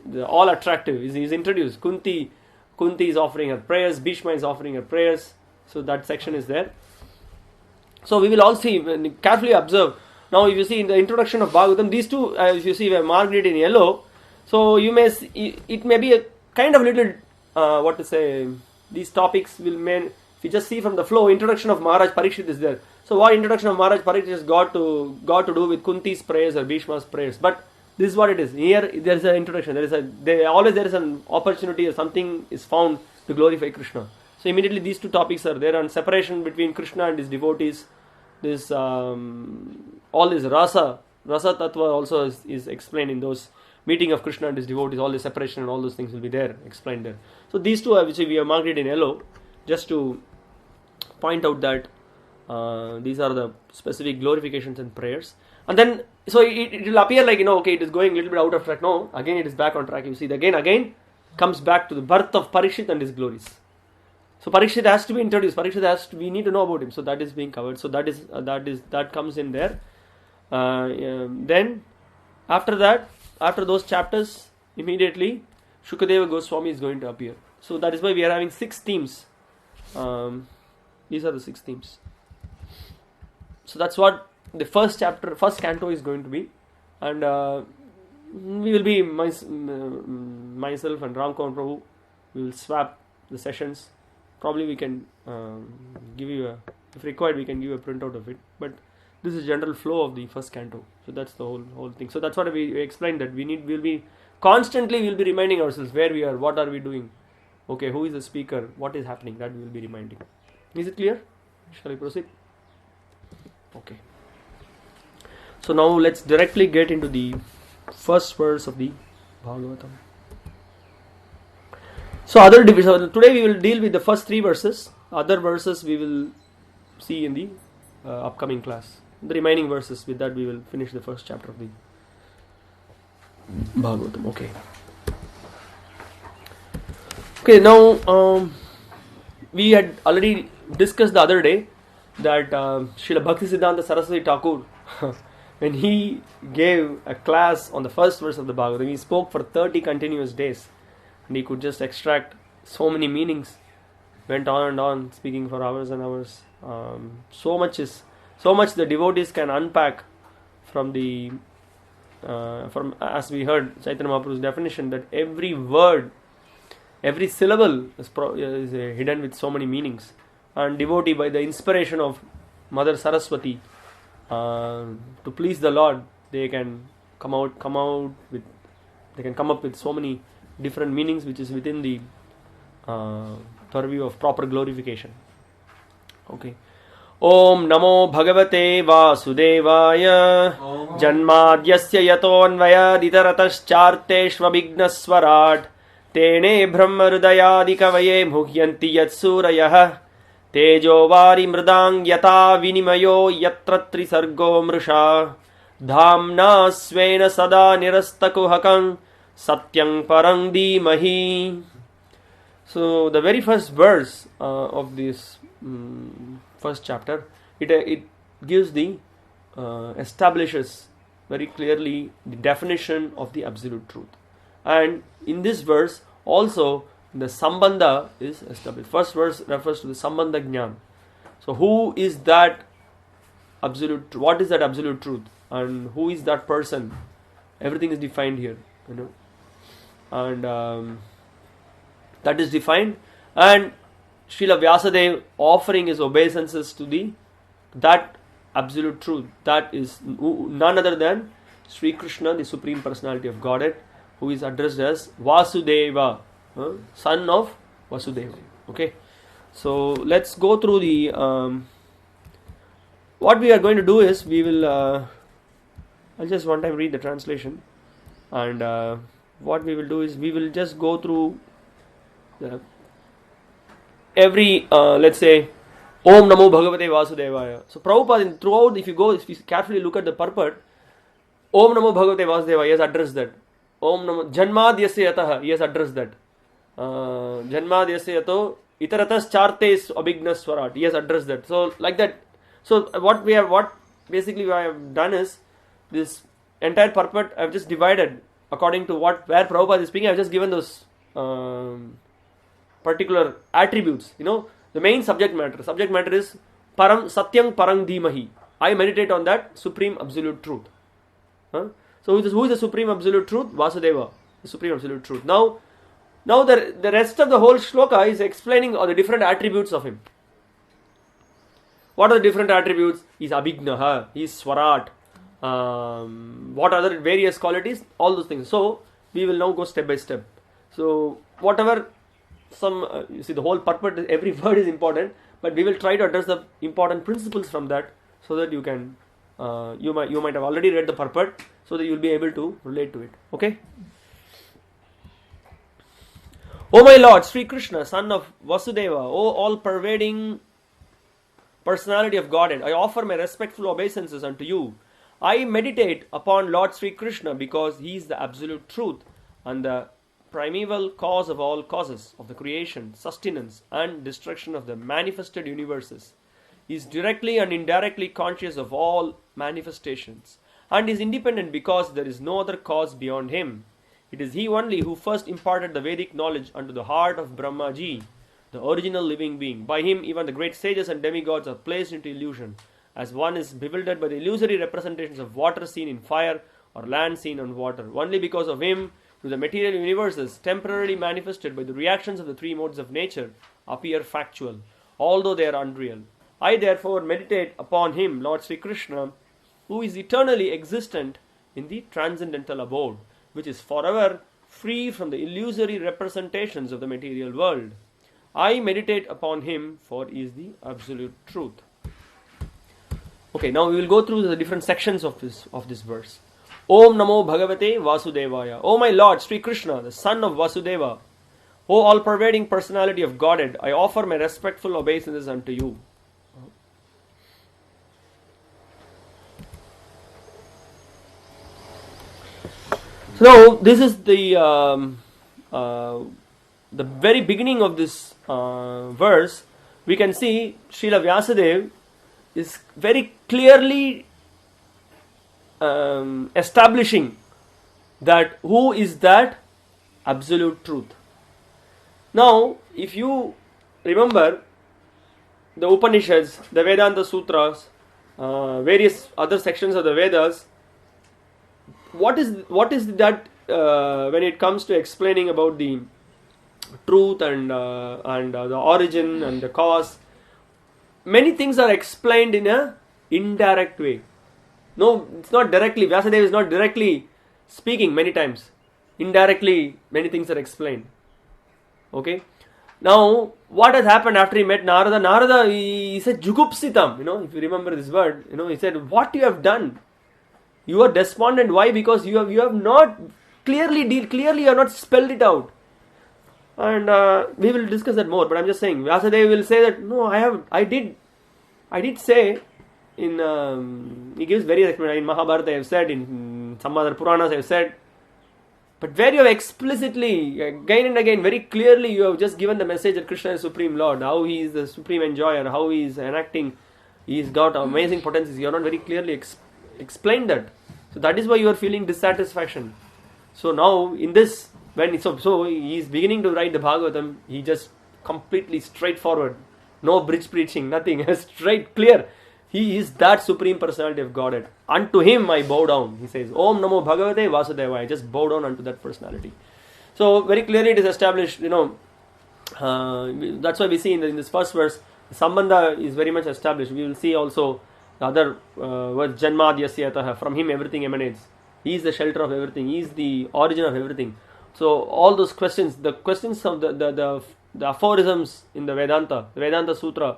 Speaker 1: the all attractive is introduced. Kunti is offering her prayers, Bhishma is offering her prayers. So that section is there. So we will all see, carefully observe. Now if you see in the introduction of Bhagavatam, these two, if you see, we have marked it in yellow. So you may see, it may be a kind of little, these topics will if you just see from the flow, introduction of Maharaj Parikshit is there. So what introduction of Maharaj Parikshit has got to do with Kunti's prayers or Bhishma's prayers? But this is what it is. Here there is an introduction. There is an opportunity or something is found to glorify Krishna. So immediately these two topics are there, and separation between Krishna and his devotees. This all this rasa tattva also is explained in those meeting of Krishna and his devotees. All the separation and all those things will be there, explained there. So these two, which we have marked it in yellow, just to point out that these are the specific glorifications and prayers. And then, so it will appear like, it is going a little bit out of track. No, again it is back on track. You see, again comes back to the birth of Parikshit and his glories. So Parikshit has to be introduced. We need to know about him. So that is being covered. So that comes in there. Then after that, after those chapters, immediately Shukadeva Goswami is going to appear. So that is why we are having 6 themes. These are the 6 themes. So that's what the first canto is going to be. And we will be, myself and Ramko and Prabhu, we will swap the sessions. Probably we can give you if required, we can give a printout of it. But this is general flow of the first canto. So that's the whole thing. So that's what we explained, that we'll be reminding ourselves where we are, what are we doing. Okay, who is the speaker, what is happening, that we will be reminding. Is it clear? Shall we proceed? Okay. So now let's directly get into the first verse of the Bhagavatam. So today we will deal with the first 3 verses. Other verses we will see in the upcoming class. The remaining verses, with that we will finish the first chapter of the Bhagavatam. Okay, now we had already discussed the other day that Srila Bhaktisiddhanta Saraswati Thakur, when he gave a class on the first verse of the Bhagavatam, he spoke for 30 continuous days, and he could just extract so many meanings. Went on and on, speaking for hours and hours. So much the devotees can unpack from as we heard Chaitanya Mahaprabhu's definition, that every word, every syllable is hidden with so many meanings. And devotee, by the inspiration of Mother Saraswati, to please the Lord, they can come up with so many different meanings, which is within the purview of proper glorification. Okay. Om Namo Bhagavate Vasudevaya Janmadyasya Yatonvayaditarataschaarteshvabhignaswarat Tene Brahma Hrudayadikavaye Muhyanti Yatsurayah Tejo Vari Mridang Yata Vinimayo Yatratri Sargo Mrusha Dhamna Svena Sada Nirastakuhakam Satyang Parang Dhimahi. So the very first verse of this first chapter, it gives the establishes very clearly the definition of the absolute truth. And in this verse also the sambandha is established. First verse refers to the sambandha jnana. So who is that absolute, what is that absolute truth, and who is that person? Everything is defined here, and that is defined. And Srila Vyasadeva offering his obeisances to that absolute truth, that is none other than Sri Krishna, the Supreme Personality of Godhead, who is addressed as Vasudeva, son of Vasudeva. Okay, so let's go through the what we are going to do is we will I'll just one time read the translation, and what we will do is we will just go through every let's say Om Namo Bhagavate Vasudevaya. So Prabhupada throughout, if you carefully look at the purport, Om Namo Bhagavate Vasudevaya, he has addressed that. Om Namo Janmadyasya Yataha, he has addressed that. Janmadyasya Yato Itaratas Chartes Abhigna Swarat, he has addressed that. So like that. So what basically I have done is this entire purport I have just divided according to where Prabhupada is speaking. I have just given those particular attributes. The main subject matter. Subject matter is Param Satyam Parang Dhimahi. I meditate on that supreme absolute truth. So who is the supreme absolute truth? Vasudeva, the supreme absolute truth. Now the rest of the whole shloka is explaining the different attributes of him. What are the different attributes? He is Abhignaha, he is Swarat, what other various qualities, all those things. So we will now go step by step. So whatever you see, the whole purport, every word is important, but we will try to address the important principles from that, so that you can you might have already read the purport, so that you will be able to relate to it. Okay. O my Lord, Sri Krishna, son of Vasudeva, O all-pervading personality of Godhead, I offer my respectful obeisances unto you. I meditate upon Lord Sri Krishna because he is the absolute truth and the primeval cause of all causes of the creation, sustenance and destruction of the manifested universes. He is directly and indirectly conscious of all manifestations and is independent because there is no other cause beyond him. It is he only who first imparted the Vedic knowledge unto the heart of Brahmaji, the original living being. By him even the great sages and demigods are placed into illusion, as one is bewildered by the illusory representations of water seen in fire or land seen on water. Only because of him do the material universes, temporarily manifested by the reactions of the three modes of nature, appear factual, although they are unreal. I therefore meditate upon him, Lord Sri Krishna, who is eternally existent in the transcendental abode, which is forever free from the illusory representations of the material world. I meditate upon him, for he is the absolute truth. Okay, now we will go through the different sections of this verse. Om Namo Bhagavate Vasudevaya. O my Lord, Sri Krishna, the son of Vasudeva, O all-pervading personality of Godhead, I offer my respectful obeisances unto you. So this is the very beginning of this verse. We can see Srila Vyasadeva is very clearly establishing that who is that absolute truth. Now, if you remember the Upanishads, the Vedanta Sutras, various other sections of the Vedas, what is that when it comes to explaining about the truth and the origin and the cause? Many things are explained in a indirect way. No, it's not directly. Vyasadeva is not directly speaking many times. Indirectly, many things are explained. Okay. Now, what has happened after he met Narada? Narada, he said, Jugupsitam. If you remember this word, he said, what you have done? You are despondent. Why? Because you have not clearly you have not spelled it out. And we will discuss that more. But I'm just saying, Vyasadeva will say that no, I did say. He gives various explanations. In Mahabharata, I have said. In some other Puranas, I have said. But where you have explicitly, again and again, very clearly, you have just given the message that Krishna is Supreme Lord, how he is the Supreme Enjoyer, how he is enacting, he's got amazing potencies. You have not very clearly explained that. So that is why you are feeling dissatisfaction. So now in this, when so he is beginning to write the Bhagavatam, he just completely straightforward, no bridge preaching, nothing, straight, clear. He is that Supreme Personality of Godhead. Unto him I bow down. He says, Om Namo Bhagavate Vasudevaya. I just bow down unto that personality. So very clearly it is established, that's why we see in this first verse, Sambandha is very much established. We will see also the other words, Janmadhyasya yataha, from him everything emanates. He is the shelter of everything. He is the origin of everything. So all those questions, the questions of the aphorisms in the Vedanta Sutra,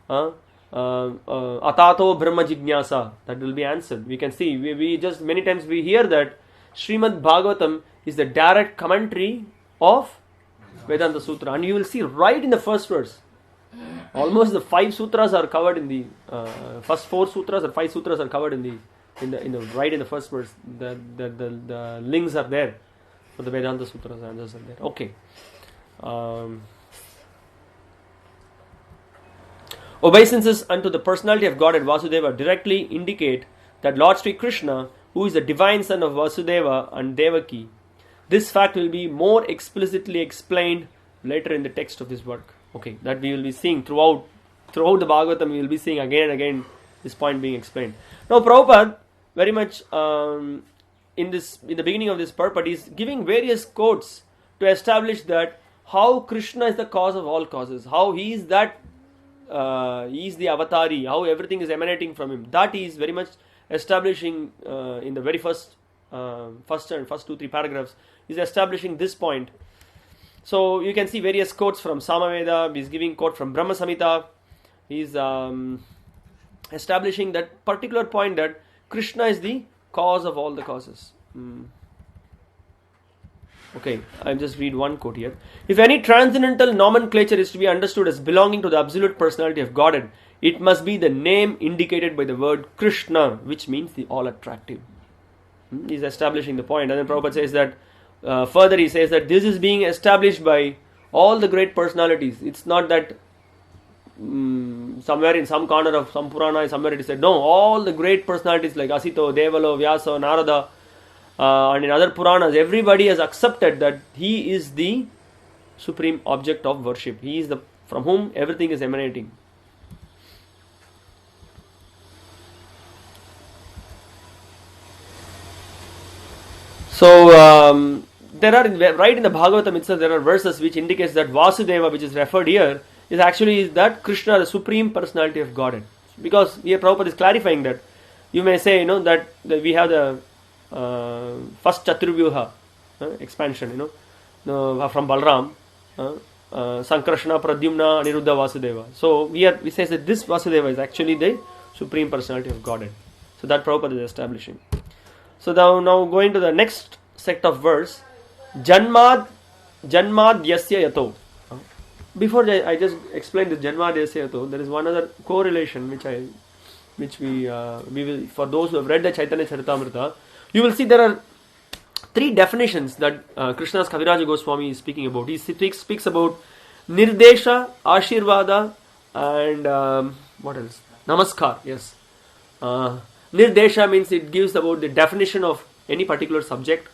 Speaker 1: Atato Brahma Jignasa, that will be answered. We can see, we just many times we hear that Śrīmad-Bhāgavatam is the direct commentary of Vedanta Sutra, and you will see right in the first verse, almost the 5 sutras are covered in the first 4 sutras or 5 sutras are covered in the right in the first verse. The links are there for the Vedanta Sutras, answers are there. Okay. Obeisances unto the personality of Godhead Vasudeva directly indicate that Lord Sri Krishna, who is the divine son of Vasudeva and Devaki, this fact will be more explicitly explained later in the text of this work. Okay, that we will be seeing throughout the Bhagavatam. We will be seeing again and again this point being explained. Now Prabhupada very much in the beginning of this purport is giving various quotes to establish that how Krishna is the cause of all causes, how he is that he is the avatari, how everything is emanating from him. That he is very much establishing in the very first 2-3 paragraphs. Is establishing this point. So you can see various quotes from Samaveda. He is giving quote from Brahma Samhita. He is establishing that particular point that Krishna is the cause of all the causes. Okay, I'll just read one quote here. If any transcendental nomenclature is to be understood as belonging to the absolute personality of Godhead, it must be the name indicated by the word Krishna, which means the all-attractive. He's establishing the point. And then Prabhupada says that, further he says that this is being established by all the great personalities. It's not that somewhere in some corner of some Purana, somewhere it is said, no, all the great personalities like Asito, Devalo, Vyasa, Narada, and in other Puranas, everybody has accepted that he is the supreme object of worship. He is the from whom everything is emanating. So there are right in the Bhagavatam itself there are verses which indicates that Vasudeva, which is referred here, is actually that Krishna, the supreme personality of Godhead. Because here Prabhupada is clarifying that you may say that we have the first Chaturvyuha expansion, from Balram, Sankrashna, Pradyumna, Aniruddha, Vasudeva. So here we say that this Vasudeva is actually the supreme personality of Godhead. So that Prabhupada is establishing. So now going to the next set of verse, Janmad Yasya Yato. Before I just explained the Janmad Yasya Yato, there is one other correlation which we will, for those who have read the Chaitanya Charitamrita, you will see there are 3 definitions that Krishna's Kaviraja Goswami is speaking about. He speaks about Nirdesha, Ashirvada, and what else? Namaskar. Yes. Nirdesha means it gives about the definition of any particular subject,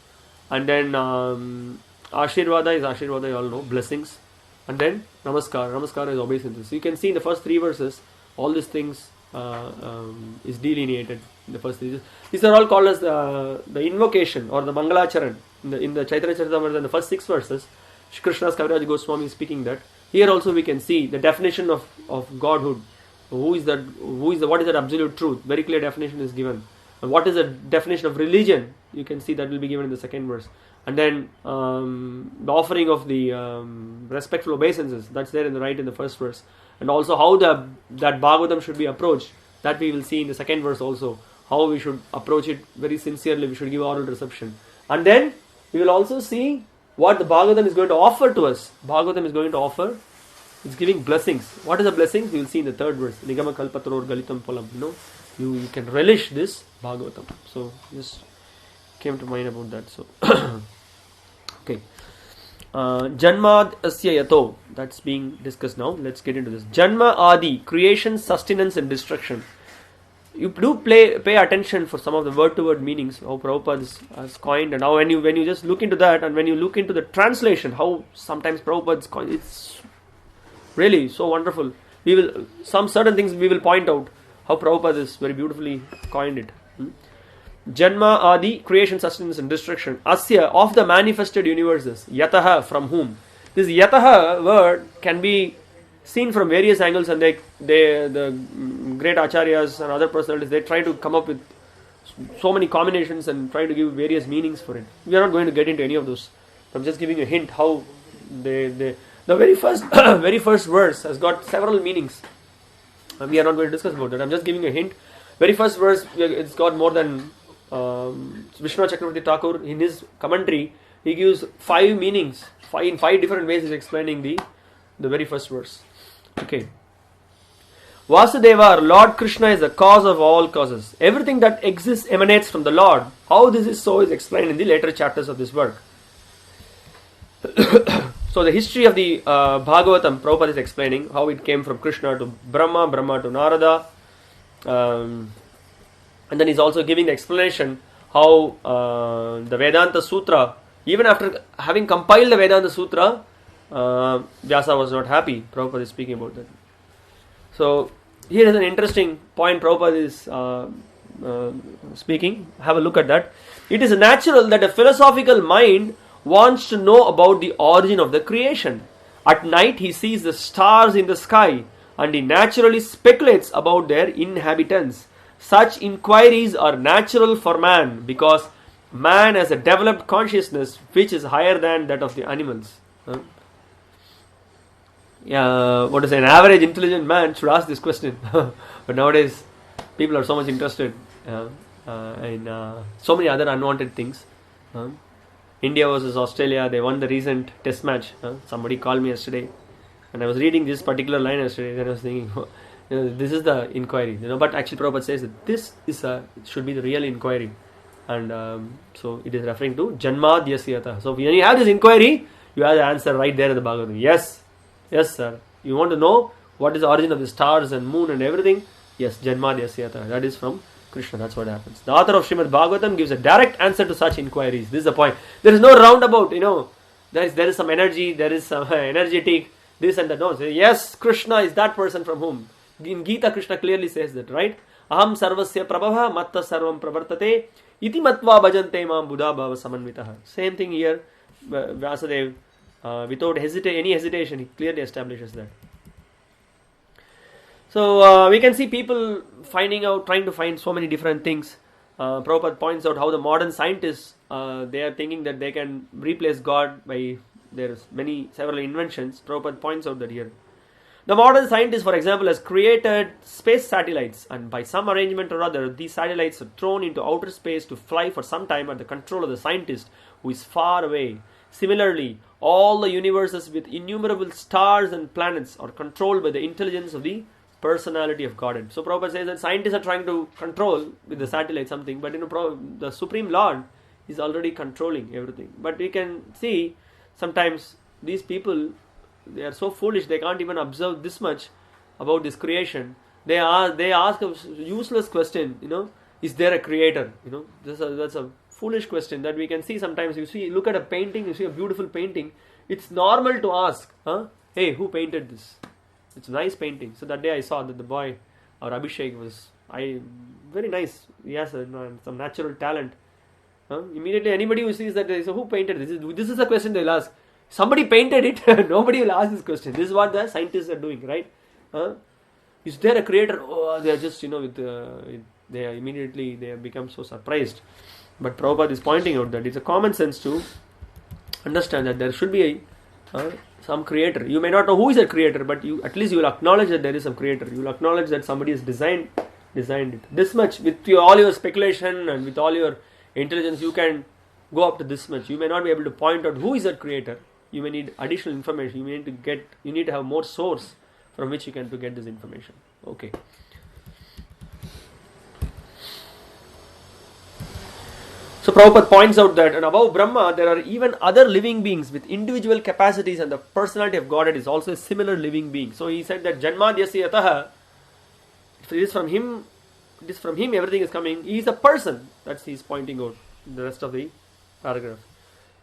Speaker 1: and then Ashirvada is Ashirvada, you all know, blessings, and then Namaskar is obeisances. So you can see in the first 3 verses all these things is delineated in the first 3. These are all called as the invocation or the Mangalacharan. In the Chaitanya Charitamrita, in the first 6 verses, Krishna's Kaviraja Goswami is speaking that. Here also we can see the definition of Godhood. What is that absolute truth? Very clear definition is given. And what is the definition of religion? You can see that will be given in the second verse. And then the offering of the respectful obeisances, that's there in the first verse. And also how that Bhagavatam should be approached, that we will see in the second verse also. How we should approach it very sincerely, we should give oral reception. And then we will also see what the Bhagavatam is going to offer to us. Bhagavatam is going to offer, it's giving blessings. What is the blessings? We will see in the third verse. Nigama kalpataror galitam palam. You can relish this Bhagavatam. So just came to mind about that. So okay. Janmad asya yato, that's being discussed now. Let's get into this. Janma adi, creation, sustenance and destruction. you do pay attention for some of the word-to-word meanings, how Prabhupada has coined, and how when you just look into that, and when you look into the translation, how sometimes Prabhupada's coined, it's really so wonderful. Some certain things we will point out how Prabhupada is very beautifully coined it. Janma Adi, creation, sustenance and destruction. Asya, of the manifested universes. Yataha, from whom. This Yataha word can be seen from various angles, and the great acharyas and other personalities, they try to come up with so many combinations and try to give various meanings for it. We are not going to get into any of those. I'm just giving you a hint how the very first very first verse has got several meanings. We are not going to discuss about that. I'm just giving you a hint. Very first verse, it's got more than Vishnu Chakravarti Thakur, in his commentary, he gives 5 meanings. In 5 different ways he's explaining the very first verse. Okay. Vasudeva, Lord Krishna, is the cause of all causes. Everything that exists emanates from the Lord. How this is so is explained in the later chapters of this work. So the history of the Bhagavatam, Prabhupada is explaining how it came from Krishna to Brahma, Brahma to Narada. And then he's also giving the explanation how the Vedanta Sutra, even after having compiled the Vedanta Sutra, Vyasa was not happy. Prabhupada is speaking about that. So here is an interesting point Prabhupada is speaking. Have a look at that. It is natural that a philosophical mind wants to know about the origin of the creation. At night he sees the stars in the sky and he naturally speculates about their inhabitants. Such inquiries are natural for man because man has a developed consciousness which is higher than that of the animals. What is an average intelligent man should ask this question. But nowadays people are so much interested in so many other unwanted things. India versus Australia, they won the recent test match. Somebody called me yesterday and I was reading this particular line yesterday and I was thinking, this is the inquiry, but actually Prabhupada says that this is should be the real inquiry, and so it is referring to Janmad Yasyata. So when you have this inquiry, you have the answer right there in the Bhagavatam. Yes sir, you want to know what is the origin of the stars and moon and everything? Yes, Janmad Yasyata, that is from Krishna. That's what happens. The author of Śrīmad-Bhāgavatam gives a direct answer to such inquiries. This is the point. There is no roundabout, there is some energy, there is some energetic, this and that. No, say, yes, Krishna is that person from whom. In Gita, Krishna clearly says that, right? Aham sarvasya prabhava matta sarvam pravartate iti matva bhajante mam buddha bhava samanvitaha. Same thing here. Vyasadeva, without any hesitation, he clearly establishes that. So we can see people trying to find so many different things. Prabhupada points out how the modern scientists, they are thinking that they can replace God by several inventions. Prabhupada points out that here. The modern scientist, for example, has created space satellites, and by some arrangement or other, these satellites are thrown into outer space to fly for some time at the control of the scientist who is far away. Similarly, all the universes with innumerable stars and planets are controlled by the intelligence of the personality of Godhead. So Prabhupada says that scientists are trying to control with the satellite something, but the Supreme Lord is already controlling everything. But we can see sometimes these people, they are so foolish, they can't even observe this much about this creation. They ask a useless question, is there a creator? That's a foolish question that we can see sometimes. Look at a painting, you see a beautiful painting. It's normal to ask, hey, who painted this? It's a nice painting. So that day I saw that the boy, our Abhishek, was very nice. He has some natural talent. Immediately anybody who sees that, so who painted this? This is a question they'll ask. Somebody painted it. Nobody will ask this question. This is what the scientists are doing, right? Is there a creator? Oh, they are just they have become so surprised. But Prabhupada is pointing out that it's a common sense to understand that there should be some creator. You may not know who is a creator, but at least you will acknowledge that there is some creator. You will acknowledge that somebody has designed it. This much, with all your speculation and with all your intelligence, you can go up to this much. You may not be able to point out who is that creator. You may need additional information. You need to have more source from which you can to get this information. Okay. So Prabhupada points out that and above Brahma, there are even other living beings with individual capacities, and the personality of Godhead is also a similar living being. So he said that Janmad Yasya Yataha, it is from him it is from him everything is coming. He is a person. That's he's pointing out in the rest of the paragraph.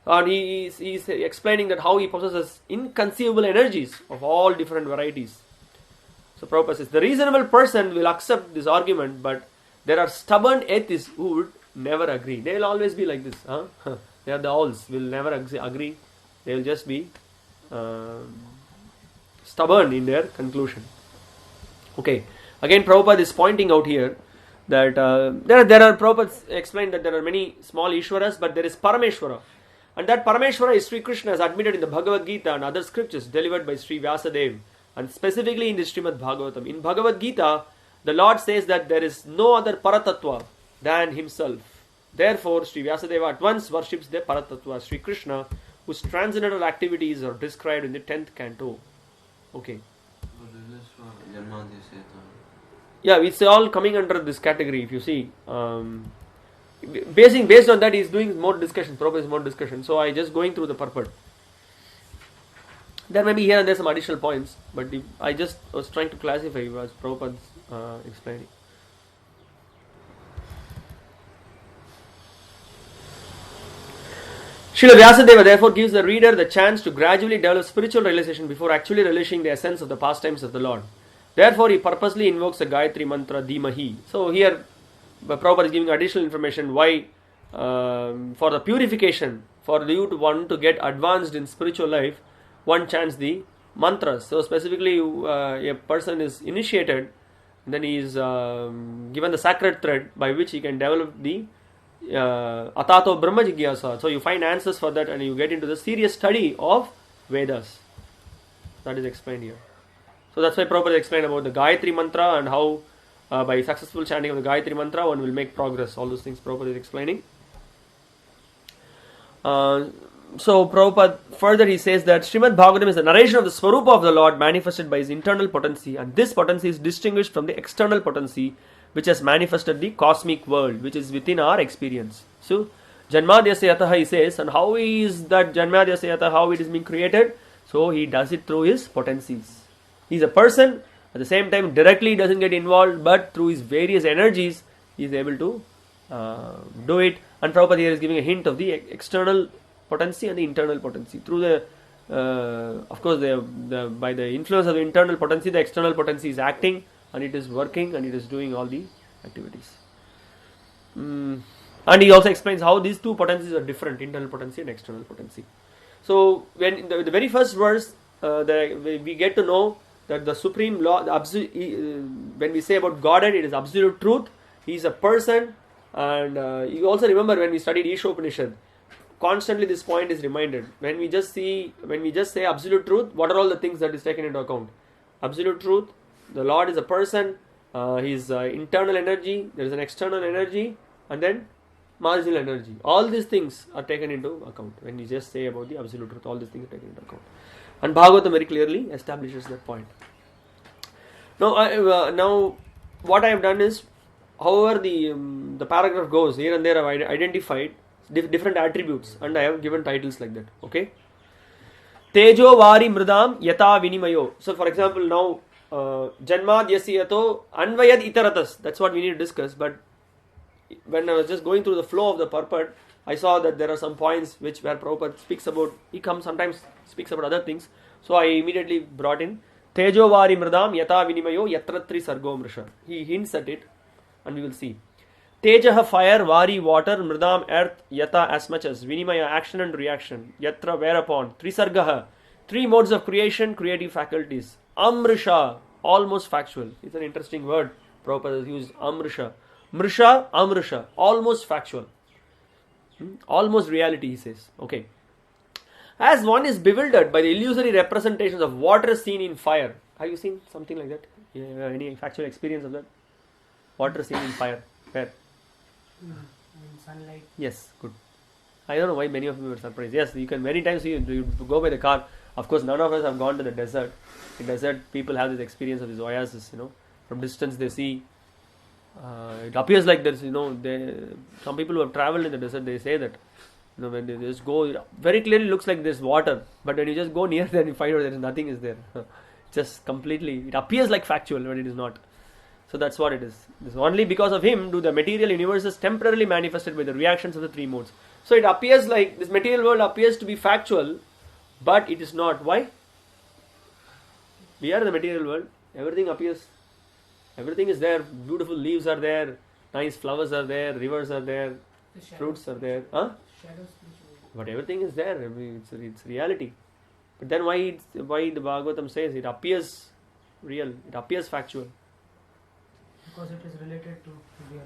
Speaker 1: And he is explaining that how he possesses inconceivable energies of all different varieties. So Prabhupada says, the reasonable person will accept this argument, but there are stubborn atheists who would never agree. They will always be like this. They are the owls, will never agree. They will just be stubborn in their conclusion. Okay. Again, Prabhupada is pointing out here that Prabhupada explained that there are many small Ishwaras, but there is Parameshwara. And that Parameshwara is Sri Krishna as admitted in the Bhagavad Gita and other scriptures delivered by Sri Vyasadeva, and specifically in the Śrīmad-Bhāgavatam. In Bhagavad Gita, the Lord says that there is no other Paratattva than himself. Therefore, Sri Vyasadeva at once worships the Paratattva, Sri Krishna, whose transcendental activities are described in the 10th canto. Okay. Yeah, it's all coming under this category, if you see. Based on that, he's doing more discussion. Prabhupada is more discussion. So I just going through the purport. There may be here and there some additional points, but I just was trying to classify as Prabhupada explaining. Srila Vyasadeva therefore gives the reader the chance to gradually develop spiritual realization before actually relishing the essence of the pastimes of the Lord. Therefore, he purposely invokes the Gayatri mantra Dhimahi. So here, Prabhupada is giving additional information why, for the purification, for you to want to get advanced in spiritual life, one chants the mantras. So specifically, a person is initiated, then he is given the sacred thread by which he can develop the Atato Brahma Jigyasa. So you find answers for that and you get into the serious study of Vedas. That is explained here. So that's why Prabhupada explained about the Gayatri mantra and how by successful chanting of the Gayatri mantra one will make progress. All those things Prabhupada is explaining. So Prabhupada further he says that Śrīmad-Bhāgavatam is a narration of the Swarupa of the Lord manifested by his internal potency, and this potency is distinguished from the external potency which has manifested the cosmic world which is within our experience. So Janmadhyasya Yataha he says, and how is that Janmadhyasya Yataha, how it is being created? So he does it through his potencies. He is a person, at the same time directly doesn't get involved, but through his various energies he is able to do it. And Prabhupada here is giving a hint of the external potency and the internal potency. Through the, of course, by the influence of the internal potency, the external potency is acting and it is working and it is doing all the activities. And he also explains how these two potencies are different, internal potency and external potency. So when in the very first verse, we get to know that the supreme law, when we say about Godhead, it is absolute truth. He is a person, and you also remember when we studied Isha Upanishad, constantly this point is reminded. When we just say absolute truth, what are all the things that is taken into account? Absolute truth, the Lord is a person, his internal energy, there is an external energy, and then marginal energy. All these things are taken into account. When we just say about the absolute truth, all these things are taken into account. And Bhagavatam very clearly establishes that point. Now, what I have done is, however the paragraph goes, here and there I have identified different attributes and I have given titles like that. Okay? Tejo Vari Mridam Yata Vinimayo. So for example, now Janmad Yasiyato Anvayad Itaratas. That's what we need to discuss. But when I was just going through the flow of the purport, I saw that there are some points where Prabhupada speaks about, sometimes speaks about other things. So I immediately brought in Tejo Vari Mridam Yata Vinimayo Yatratri Sargo Mrisha. He hints at it and we will see. Tejaha fire, Vari water, Mridam earth, Yata as much as, Vinimaya action and reaction, Yatra whereupon, Trisargaha, three modes of creation, creative faculties, Amrisha, almost factual. It's an interesting word. Prabhupada has used Amrisha. Mrisha, Amrisha, almost factual. Almost reality, he says. Okay. As one is bewildered by the illusory representations of water seen in fire. Have you seen something like that? Any factual experience of that? Water seen in fire. Where?
Speaker 2: In sunlight.
Speaker 1: Yes, good. I don't know why many of you were surprised. Yes, you can many times you go by the car. Of course, none of us have gone to the desert. In desert, people have this experience of this oasis. From distance they see. It appears like there's, some people who have traveled in the desert, they say that, when they just go, it very clearly looks like there's water. But when you just go near there, you find out there is nothing is there. Just completely, it appears like factual, but it is not. So that's what it is. This only because of him do the material universes temporarily manifested by the reactions of the three modes. So it appears like this material world appears to be factual, but it is not. Why? We are in the material world. Everything appears. Everything is there. Beautiful leaves are there. Nice flowers are there. Rivers are there. Fruits are there. Huh? But everything is there. I mean, it's reality. But then why the Bhagavatam says it appears real? It appears factual.
Speaker 2: Because it is related to real.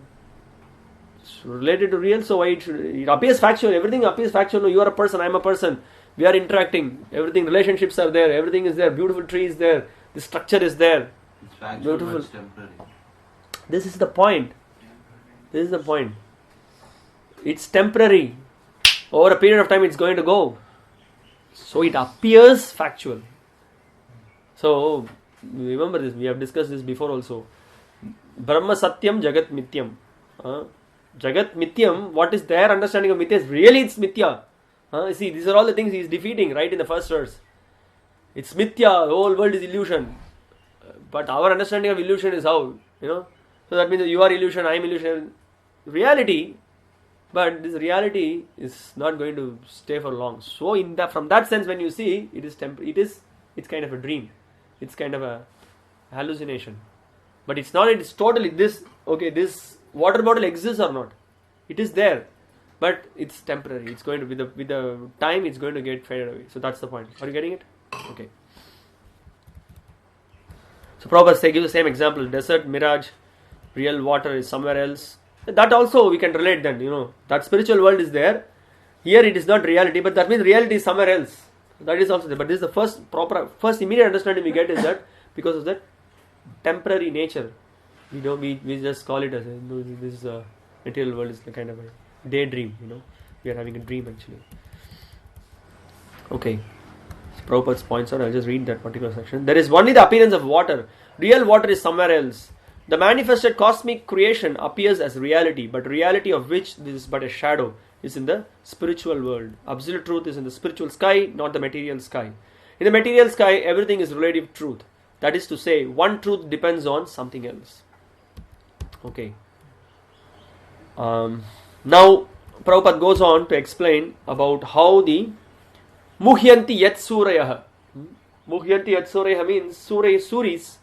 Speaker 1: It's related to real, so why it appears factual? Everything appears factual. No, you are a person, I am a person. We are interacting. Everything, relationships are there. Everything is there. Beautiful tree is there. The structure is there.
Speaker 3: It's factual,
Speaker 1: Beautiful.
Speaker 3: but it's temporary.
Speaker 1: This is the point. This is the point. It's temporary. Over a period of time, it's going to go. So it appears factual. So remember this. We have discussed this before also. Brahma Satyam Jagat Mityam. Jagat Mityam, what is their understanding of Mithya? Really it's Mithya. See, these are all the things he is defeating right in the first verse. It's Mithya, the whole world is illusion. But our understanding of illusion is how? So that means you are illusion, I am illusion. Reality, but this reality is not going to stay for long. So from that sense, when you see, it is it's kind of a dream. It's kind of a hallucination. But it's not, it's totally this water bottle exists or not. It is there. But it's temporary. It's going to, with the time, it's going to get faded away. So that's the point. Are you getting it? Okay. So Prabhupada gives the same example. Desert, mirage, real water is somewhere else. That also we can relate then, That spiritual world is there. Here it is not reality, but that means reality is somewhere else. That is also there. But this is the first immediate understanding we get is that because of that temporary nature. We just call it as this material world is the kind of a daydream, We are having a dream actually. Okay. So Prabhupada's points out, I'll just read that particular section. There is only the appearance of water. Real water is somewhere else. The manifested cosmic creation appears as reality, but reality of which this is but a shadow is in the spiritual world. Absolute truth is in the spiritual sky, not the material sky. In the material sky, everything is relative truth. That is to say, one truth depends on something else. Okay. Now, Prabhupada goes on to explain about how the Muhyanti Yat Surayah. Muhyanti Yat Surayah means Suris,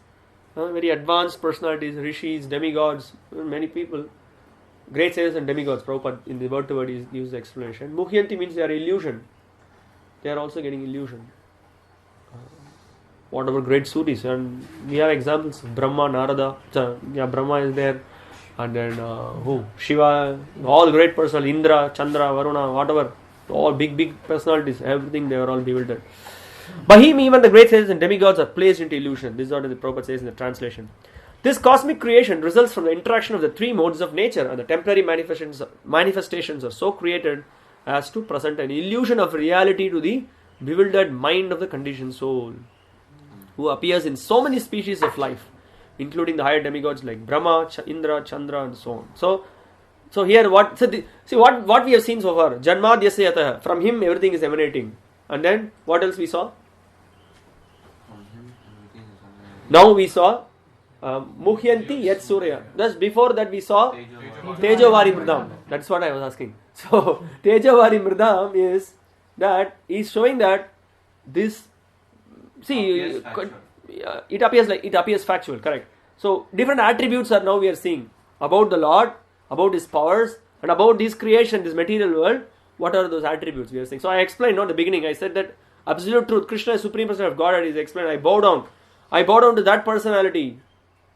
Speaker 1: very advanced personalities, rishis, demigods, many people, great sages and demigods. Prabhupada in the word to word gives the explanation. Muhyanti means they are illusion. They are also getting illusion. Whatever great Suris, and we have examples. Brahma, Narada, Brahma is there, and then Shiva, all great personalities, Indra, Chandra, Varuna, whatever, all big personalities, everything, they are all bewildered. By him, even the great sages and demigods are placed into illusion. This is what the Prabhupada says in the translation. This cosmic creation results from the interaction of the three modes of nature, and the temporary manifestations are so created as to present an illusion of reality to the bewildered mind of the conditioned soul, who appears in so many species of life, including the higher demigods like Brahma, Indra, Chandra, and so on. So here what we have seen so far. Janmadhyasya yatah. From him everything is emanating. And then what else we saw? Now we saw Muhyanti Yat Surya. Thus before that we saw Tejovari Mridam. That's what I was asking. So Tejovari Mridam is that he's showing that this, see, it appears factual, correct. So different attributes are now we are seeing about the Lord, about his powers, and about this creation, this material world. What are those attributes we are seeing? So I explained at the beginning, I said that absolute truth, Krishna is supreme person of Godhead, is explained. I bow down to that personality.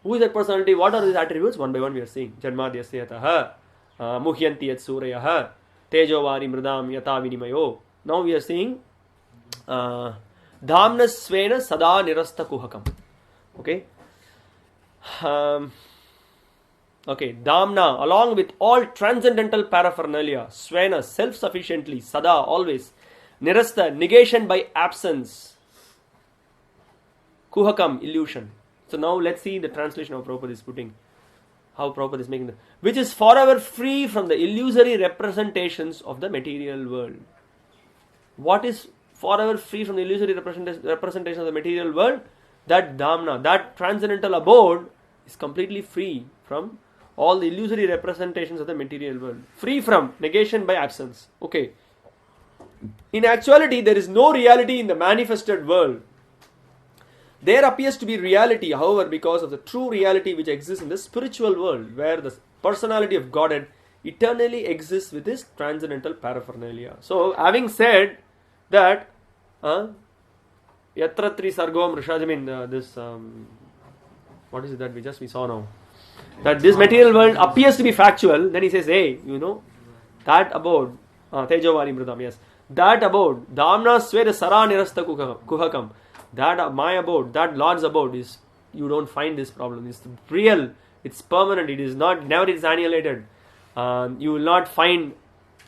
Speaker 1: Who is that personality? What are these attributes? One by one we are seeing. Janmadhyasya yatah, Muhyanti Yat Surayah, Tejovari Mridam Yata Vinimayo. Now we are seeing Dhamna Svena Sada Nirasta Kuhakam. Okay. Dhamna, along with all transcendental paraphernalia, Svena, self-sufficiently, Sada, always, Nirasta, negation by absence, Kuhakam, illusion. So now let's see the translation of Prabhupada is putting, how Prabhupada is making which is forever free from the illusory representations of the material world. What is forever free from the illusory representation of the material world? That Dhamna, that transcendental abode, is completely free from all the illusory representations of the material world. Free from negation by absence. Okay. In actuality, there is no reality in the manifested world. There appears to be reality, however, because of the true reality which exists in the spiritual world, where the personality of Godhead eternally exists with his transcendental paraphernalia. So, having said that, Yatra Tri Sargom Rishaj, this, what is it that we saw now? That this material world appears to be factual, then he says, hey, that abode, Tejovari Mridam, yes, that abode, Damna Sweda Sara Nirasta Kuhakam, that my abode, that Lord's abode is, you don't find this problem. It's real, it's permanent, it is not, never is annihilated. You will not find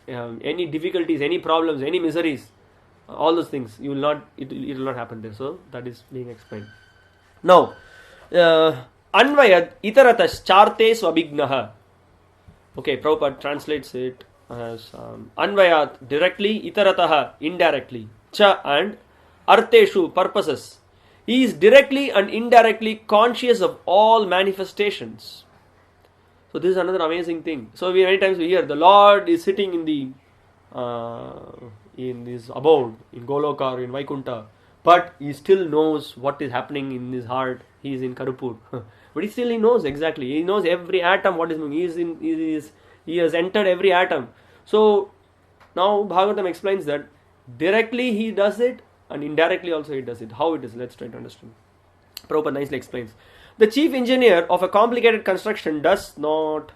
Speaker 1: any difficulties, any problems, any miseries, all those things. You will not, it will not happen there. So that is being explained. Now, Anvayad itaratas charte swabhignaha. Okay, Prabhupada translates it as Anvayat directly, itarataha indirectly, cha and arteshu purposes. He is directly and indirectly conscious of all manifestations. So this is another amazing thing. So many times we hear the Lord is sitting in the in his abode, in Goloka or in Vaikunta, but he still knows what is happening in his heart. He is in Karupur. But he knows exactly. He knows every atom what is moving. He has entered every atom. So now Bhagavatam explains that directly he does it and indirectly also he does it. How it is? Let's try to understand. Prabhupada nicely explains. The chief engineer of a complicated construction does not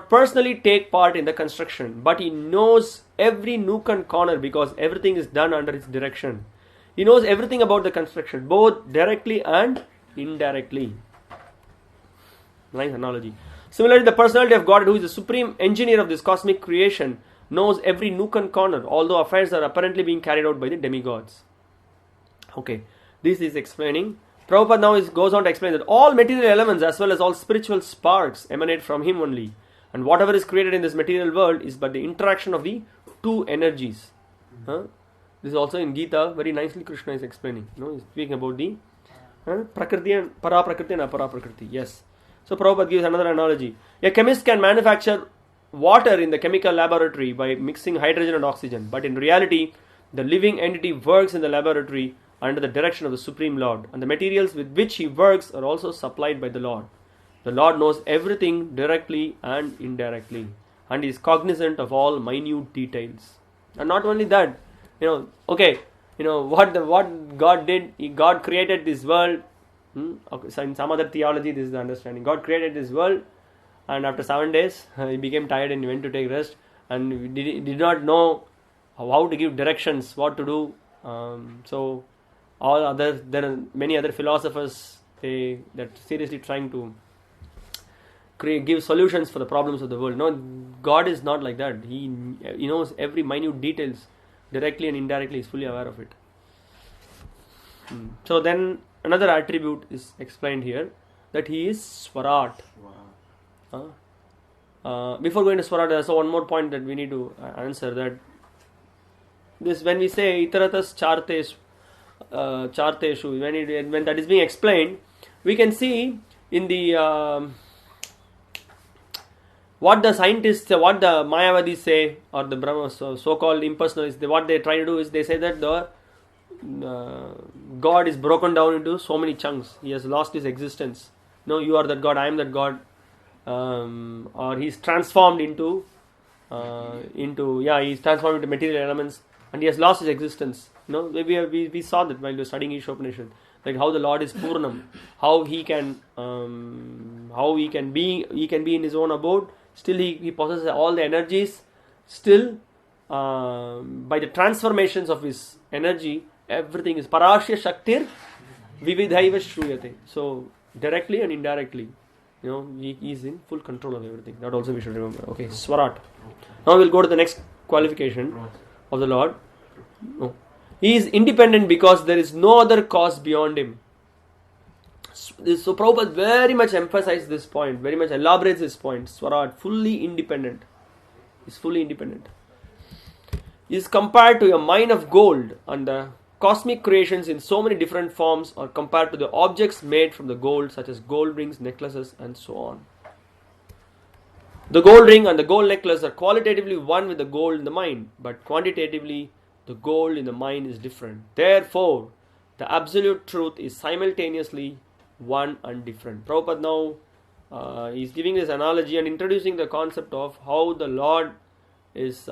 Speaker 1: personally take part in the construction, but he knows every nook and corner because everything is done under his direction. He knows everything about the construction, both directly and indirectly. Nice analogy. Similarly, the personality of God, who is the supreme engineer of this cosmic creation, knows every nook and corner, although affairs are apparently being carried out by the demigods. Okay, this is explaining. Prabhupada now goes on to explain that all material elements as well as all spiritual sparks emanate from him only. And whatever is created in this material world is but the interaction of the two energies. This is also in Gita, very nicely Krishna is explaining. He's speaking about the Prakriti and Para-Prakriti and Apara-Prakriti. Yes. So Prabhupada gives another analogy. A chemist can manufacture water in the chemical laboratory by mixing hydrogen and oxygen. But in reality, the living entity works in the laboratory under the direction of the Supreme Lord, and the materials with which he works are also supplied by the Lord. The Lord knows everything directly and indirectly, and is cognizant of all minute details. And not only that, what God did, God created this world. Okay, so in some other theology, this is the understanding. God created this world, and after 7 days, he became tired and he went to take rest, and did not know how to give directions, what to do. There are many other philosophers that seriously trying to give solutions for the problems of the world. No, God is not like that. He knows every minute details directly and indirectly. Is fully aware of it. So then another attribute is explained here, that he is Swarat. Before going to Swarat, there's one more point that we need to answer. That this, when we say itaratas charteshu, when that is being explained, we can see in the what the scientists, what the Mayavadis say, or the Brahma, so-called impersonalists, what they try to do is they say that the God is broken down into so many chunks. He has lost his existence. No, you are that God, I am that God, or he's transformed into material elements, and he has lost his existence. We saw that while we were studying Ishopanishad, like how the Lord is Purnam, how he can be in his own abode. Still, he possesses all the energies. Still, by the transformations of his energy, everything is Parashya Shaktir Vividhaiva Shruyate. So directly and indirectly, he is in full control of everything. That also we should remember. Okay, Swarat. Now we'll go to the next qualification of the Lord. No. He is independent because there is no other cause beyond him. So Prabhupada very much emphasizes this point, very much elaborates this point. Swarat, fully independent. He is fully independent. He is compared to a mine of gold, and the cosmic creations in so many different forms are compared to the objects made from the gold, such as gold rings, necklaces, and so on. The gold ring and the gold necklace are qualitatively one with the gold in the mind, but quantitatively the gold in the mind is different. Therefore, the absolute truth is simultaneously one and different. Prabhupada now is giving this analogy and introducing the concept of how the Lord is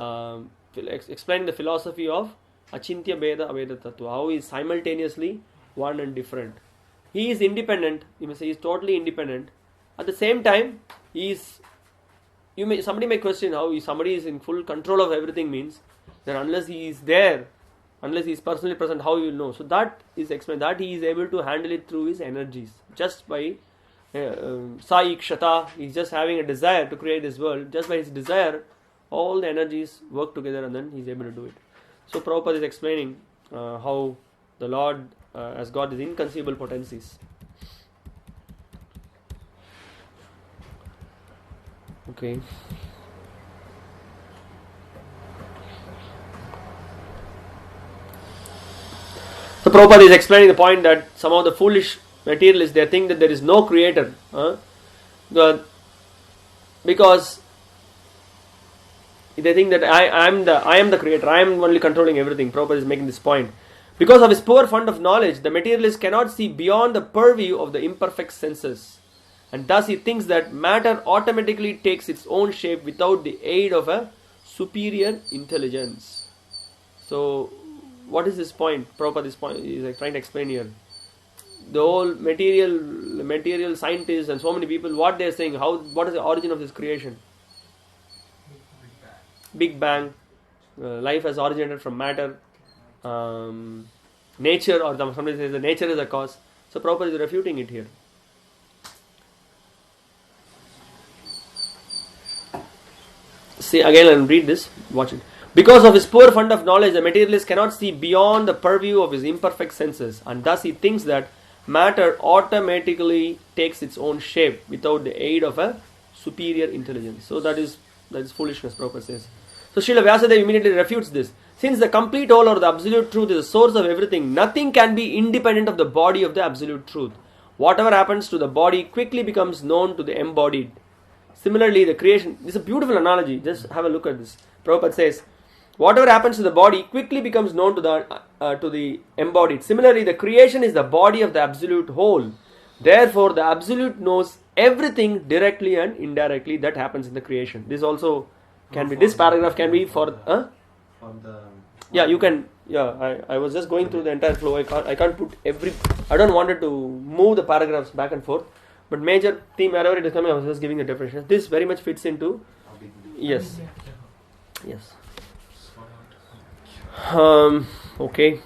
Speaker 1: explaining the philosophy of Achintya Bheda Aveda Tattva, how he is simultaneously one and different. He is independent, you may say he is totally independent. At the same time, somebody may question how somebody is in full control of everything means that unless he is there, unless he is personally present, how you will know? So that is explained, that he is able to handle it through his energies. Just by Sa Ikshata, he is just having a desire to create this world. Just by his desire, all the energies work together and then he is able to do it. So Prabhupada is explaining how the Lord has got these inconceivable potencies. Okay. So Prabhupada is explaining the point that some of the foolish materialists, they think that there is no creator. Because they think that I am the creator, I am only controlling everything. Prabhupada is making this point. Because of his poor fund of knowledge, the materialist cannot see beyond the purview of the imperfect senses. And thus he thinks that matter automatically takes its own shape without the aid of a superior intelligence. So, what is this point? Prabhupada is trying to explain here. The whole material scientists and so many people, what they are saying, what is the origin of this creation? Big Bang. Life has originated from matter. Nature, or somebody says that nature is the cause. So Prabhupada is refuting it here. See, again I'll read this, watch it. Because of his poor fund of knowledge, the materialist cannot see beyond the purview of his imperfect senses, and thus he thinks that matter automatically takes its own shape without the aid of a superior intelligence. So that is foolishness, Prabhupada says. So Srila Vyasadeva immediately refutes this. Since the complete whole or the absolute truth is the source of everything, nothing can be independent of the body of the absolute truth. Whatever happens to the body quickly becomes known to the embodied. Similarly, the creation, this is a beautiful analogy, just have a look at this. Prabhupada says, whatever happens to the body quickly becomes known to the embodied. Similarly, the creation is the body of the absolute whole. Therefore, the absolute knows everything directly and indirectly that happens in the creation. This also can be, this paragraph can be for the... Yeah, you can, I was just going through the entire flow. I can't put I don't want it to move the paragraphs back and forth. But major theme, wherever it is coming, I was just giving the definition. This very much fits into... Yes. Yes. Okay.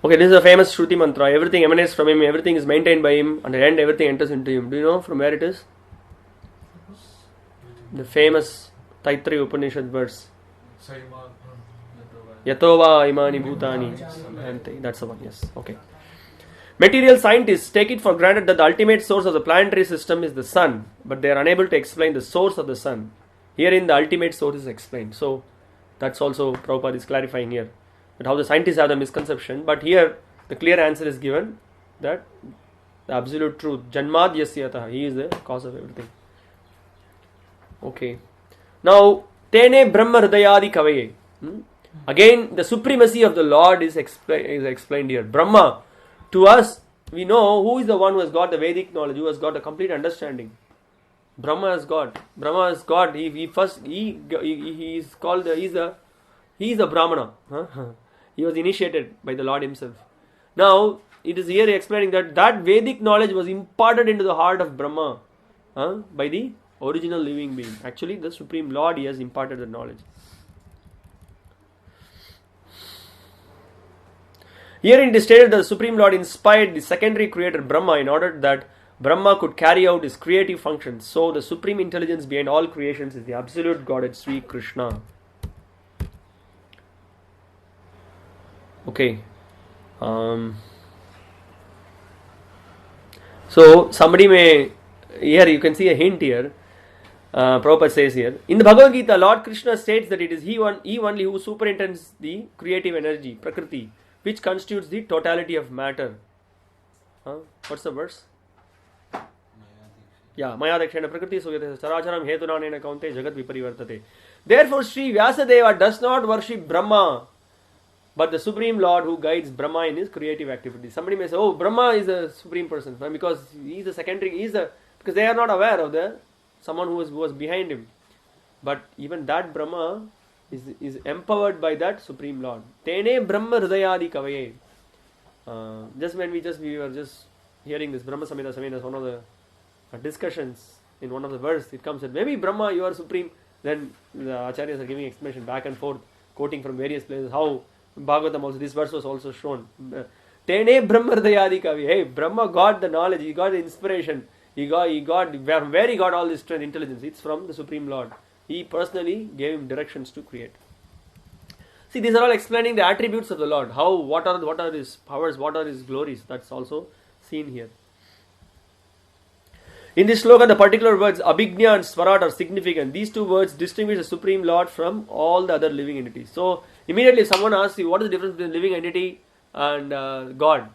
Speaker 1: Okay, this is a famous Shruti mantra. Everything emanates from him, everything is maintained by him, and at the end everything enters into him. Do you know from where it is? The famous Taittiriya Upanishad verse. Yatova imani bhutani. That's the one, yes. Okay. Material scientists take it for granted that the ultimate source of the planetary system is the sun, but they are unable to explain the source of the sun. Herein the ultimate source is explained. So, that's also Prabhupada is clarifying here. That how the scientists have the misconception, but here the clear answer is given that the absolute truth, Janmad Yasyatah, he is the cause of everything. Okay. Now, Tene Brahma Hridayadi Kavaye. Again, the supremacy of the Lord is explained here. Brahma, to us, we know who is the one who has got the Vedic knowledge, who has got the complete understanding. Brahma is God. Brahma is God. He is called he is a Brahmana. He was initiated by the Lord himself. Now, it is here explaining that Vedic knowledge was imparted into the heart of Brahma by the original living being. Actually, the Supreme Lord, he has imparted the knowledge. Here it is stated that the Supreme Lord inspired the secondary creator Brahma in order that Brahma could carry out his creative functions. So the supreme intelligence behind all creations is the absolute Godhead, Sri Krishna. Okay. So somebody may, here you can see a hint here. Prabhupada says here, in the Bhagavad Gita, Lord Krishna states that it is he only who superintends the creative energy, Prakriti, which constitutes the totality of matter. What's the verse? Yeah, Maya Dakshana Prakriti Suyate Saracharam Hetunanena Kaunte Jagat Viparivartate. Therefore, Sri Vyasadeva does not worship Brahma, but the Supreme Lord who guides Brahma in his creative activities. Somebody may say, oh, Brahma is a supreme person, because he is a secondary, because they are not aware of someone who was behind him. But even that Brahma is empowered by that Supreme Lord. Tene Brahma Hridayadi Kavaye. Just when we were just hearing this Brahma Samhita Samhita, one of the discussions in one of the verses, it comes that maybe Brahma, you are supreme. Then the Acharyas are giving explanation back and forth, quoting from various places, how Bhagavatam also, this verse was also shown. Tene Brahma Hridayadi Kavi. Hey, Brahma got the knowledge, he got the inspiration, he got where he got all this strength, intelligence. It's from the Supreme Lord. He personally gave him directions to create. See, these are all explaining the attributes of the Lord. What are his powers, what are his glories. That's also seen here. In this slogan, the particular words Abhignya and Swarat are significant. These two words distinguish the Supreme Lord from all the other living entities. So, immediately if someone asks you, what is the difference between living entity and God?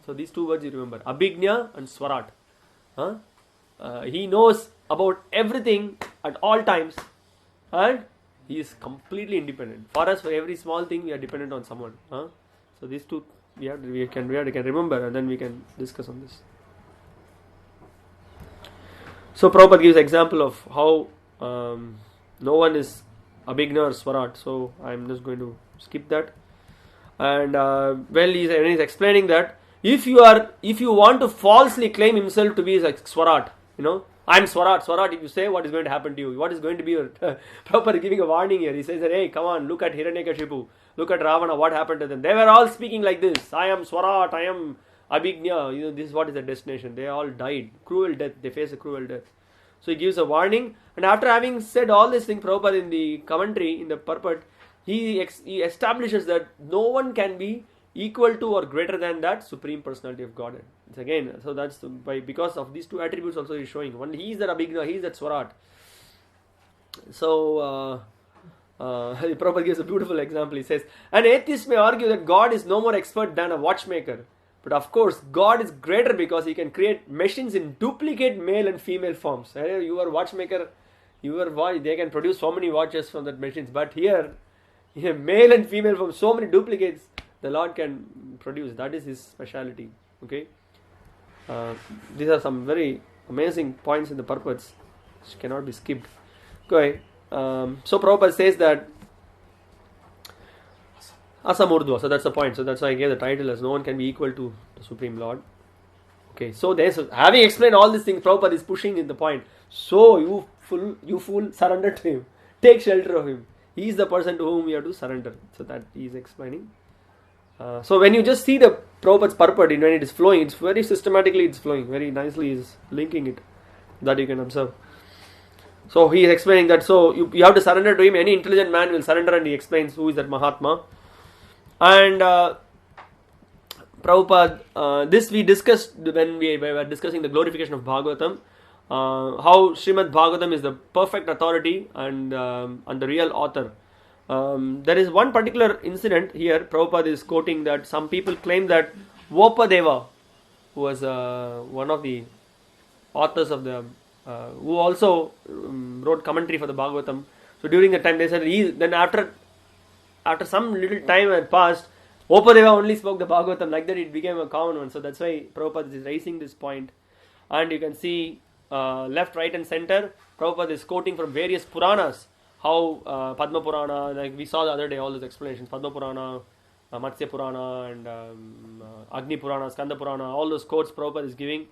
Speaker 1: So, these two words you remember. Abhignya and Swarat. He knows about everything at all times, and he is completely independent. For us, for every small thing, we are dependent on someone. So, these two we can remember, and then we can discuss on this. So Prabhupada gives example of how no one is Abhigna or Swarat. So I'm just going to skip that. And when he's explaining that, if you want to falsely claim himself to be like Swarat, I'm Swarat, if you say, what is going to happen to you? What is going to be your Prabhupada is giving a warning here. He says that, hey, come on, look at Hiranyakashipu, look at Ravana, what happened to them. They were all speaking like this. I am Swarat, I am Abhignya, this is what is the destination. They all died. Cruel death. They face a cruel death. So he gives a warning. And after having said all these things, Prabhupada in the commentary, in the purport, he establishes that no one can be equal to or greater than that Supreme Personality of Godhead. It's again, so that's because of these two attributes also he is showing. One, he is that Abhigna, he is that Swarat. So, Prabhupada gives a beautiful example. He says, an atheist may argue that God is no more expert than a watchmaker. But of course, God is greater because he can create machines in duplicate male and female forms. You are watchmaker, they can produce so many watches from that machines. But here, male and female form, so many duplicates, the Lord can produce. That is his speciality. Okay. These are some very amazing points in the purports, which cannot be skipped. Okay. So Prabhupada says that Asamurdhva, so that's the point. So that's why I gave the title as no one can be equal to the Supreme Lord. Okay, so having explained all these things, Prabhupada is pushing in the point. So you fool, surrender to him. Take shelter of him. He is the person to whom you have to surrender. So that he is explaining. So when you just see the Prabhupada's purport, when it is flowing, it's very systematically, it's flowing. Very nicely is linking it. That you can observe. So he is explaining that, so you have to surrender to him. Any intelligent man will surrender, and he explains who is that Mahatma. And Prabhupada, this we discussed when we were discussing the glorification of Bhagavatam, how Śrīmad-Bhāgavatam is the perfect authority and the real author. There is one particular incident here. Prabhupada is quoting that some people claim that Vopadeva, who was one of the authors of the, who also wrote commentary for the Bhagavatam. So during the time they said, then after some little time had passed, Vopadeva only spoke the Bhagavatam. Like that it became a common one. So that's why Prabhupada is raising this point. And you can see left, right and center, Prabhupada is quoting from various Puranas. How Padma Purana, like we saw the other day, all those explanations, Padma Purana, Matsya Purana and Agni Purana, Skanda Purana, all those quotes Prabhupada is giving.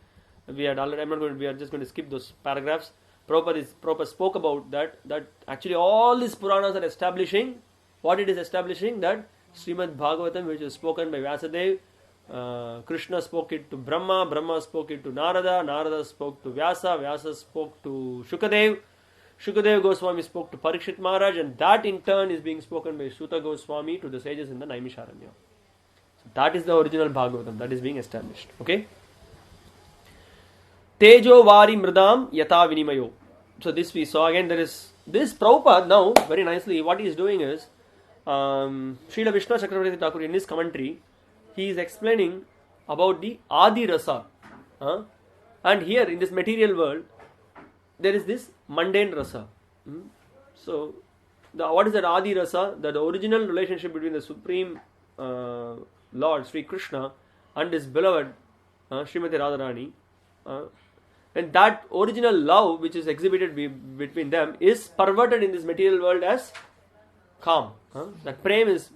Speaker 1: We are just going to skip those paragraphs. Prabhupada spoke about that actually all these Puranas are establishing, what it is establishing, that Śrīmad-Bhāgavatam, which is spoken by Vyasadeva, Krishna spoke it to Brahma, Brahma spoke it to Narada, Narada spoke to Vyasa, Vyasa spoke to Shukadev, Shukadev Goswami spoke to Parikshit Maharaj, and that in turn is being spoken by Suta Goswami to the sages in the Naimisharanya. So that is the original Bhagavatam that is being established. Okay? Tejo Vari Mridam Yata Vinimayo. So this we saw again. There is this Prabhupada now very nicely. What he is doing is Srila Vishnu Chakravarti Thakur in his commentary, he is explaining about the Adi Rasa, and here in this material world there is this mundane Rasa. So what is that Adi Rasa? That the original relationship between the Supreme Lord Sri Krishna and his beloved Srimati Radharani, and that original love which is exhibited between them is perverted in this material world as calm. That prem is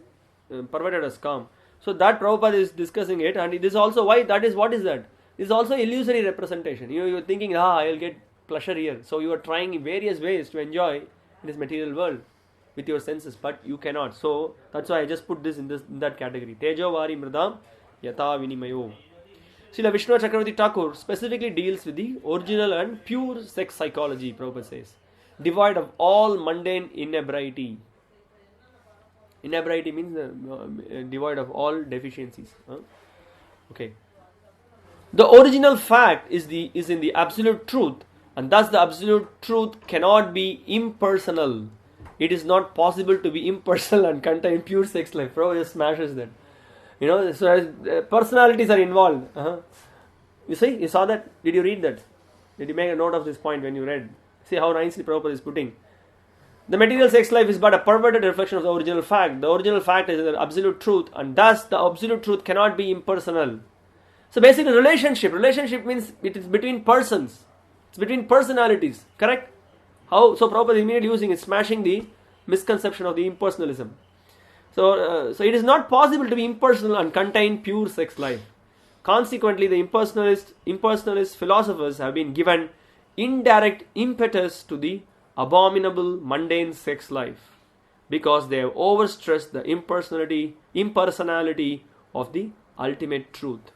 Speaker 1: perverted as calm. So that Prabhupada is discussing it, and this is also why that is what is that? This is also illusory representation. You are thinking, I will get pleasure here. So you are trying various ways to enjoy in this material world with your senses, but you cannot. So that's why I just put this in that category. Tejo vari mridam yata vinimayo. Srila Vishnu Chakravarti Thakur specifically deals with the original and pure sex psychology, Prabhupada says, devoid of all mundane inebriety. Inebriety means devoid of all deficiencies. Okay. The original fact is in the absolute truth, and thus the absolute truth cannot be impersonal. It is not possible to be impersonal and contain pure sex life. Prabhupada just smashes that. So personalities are involved. You see, you saw that? Did you read that? Did you make a note of this point when you read? See how nicely Prabhupada is putting. The material sex life is but a perverted reflection of the original fact. The original fact is the absolute truth, and thus the absolute truth cannot be impersonal. So basically relationship means it is between persons. It's between personalities. Correct? How? So Prabhupada is immediately using it, smashing the misconception of the impersonalism. So it is not possible to be impersonal and contain pure sex life. Consequently, the impersonalist philosophers have been given indirect impetus to the abominable mundane sex life because they have overstressed the impersonality of the ultimate truth.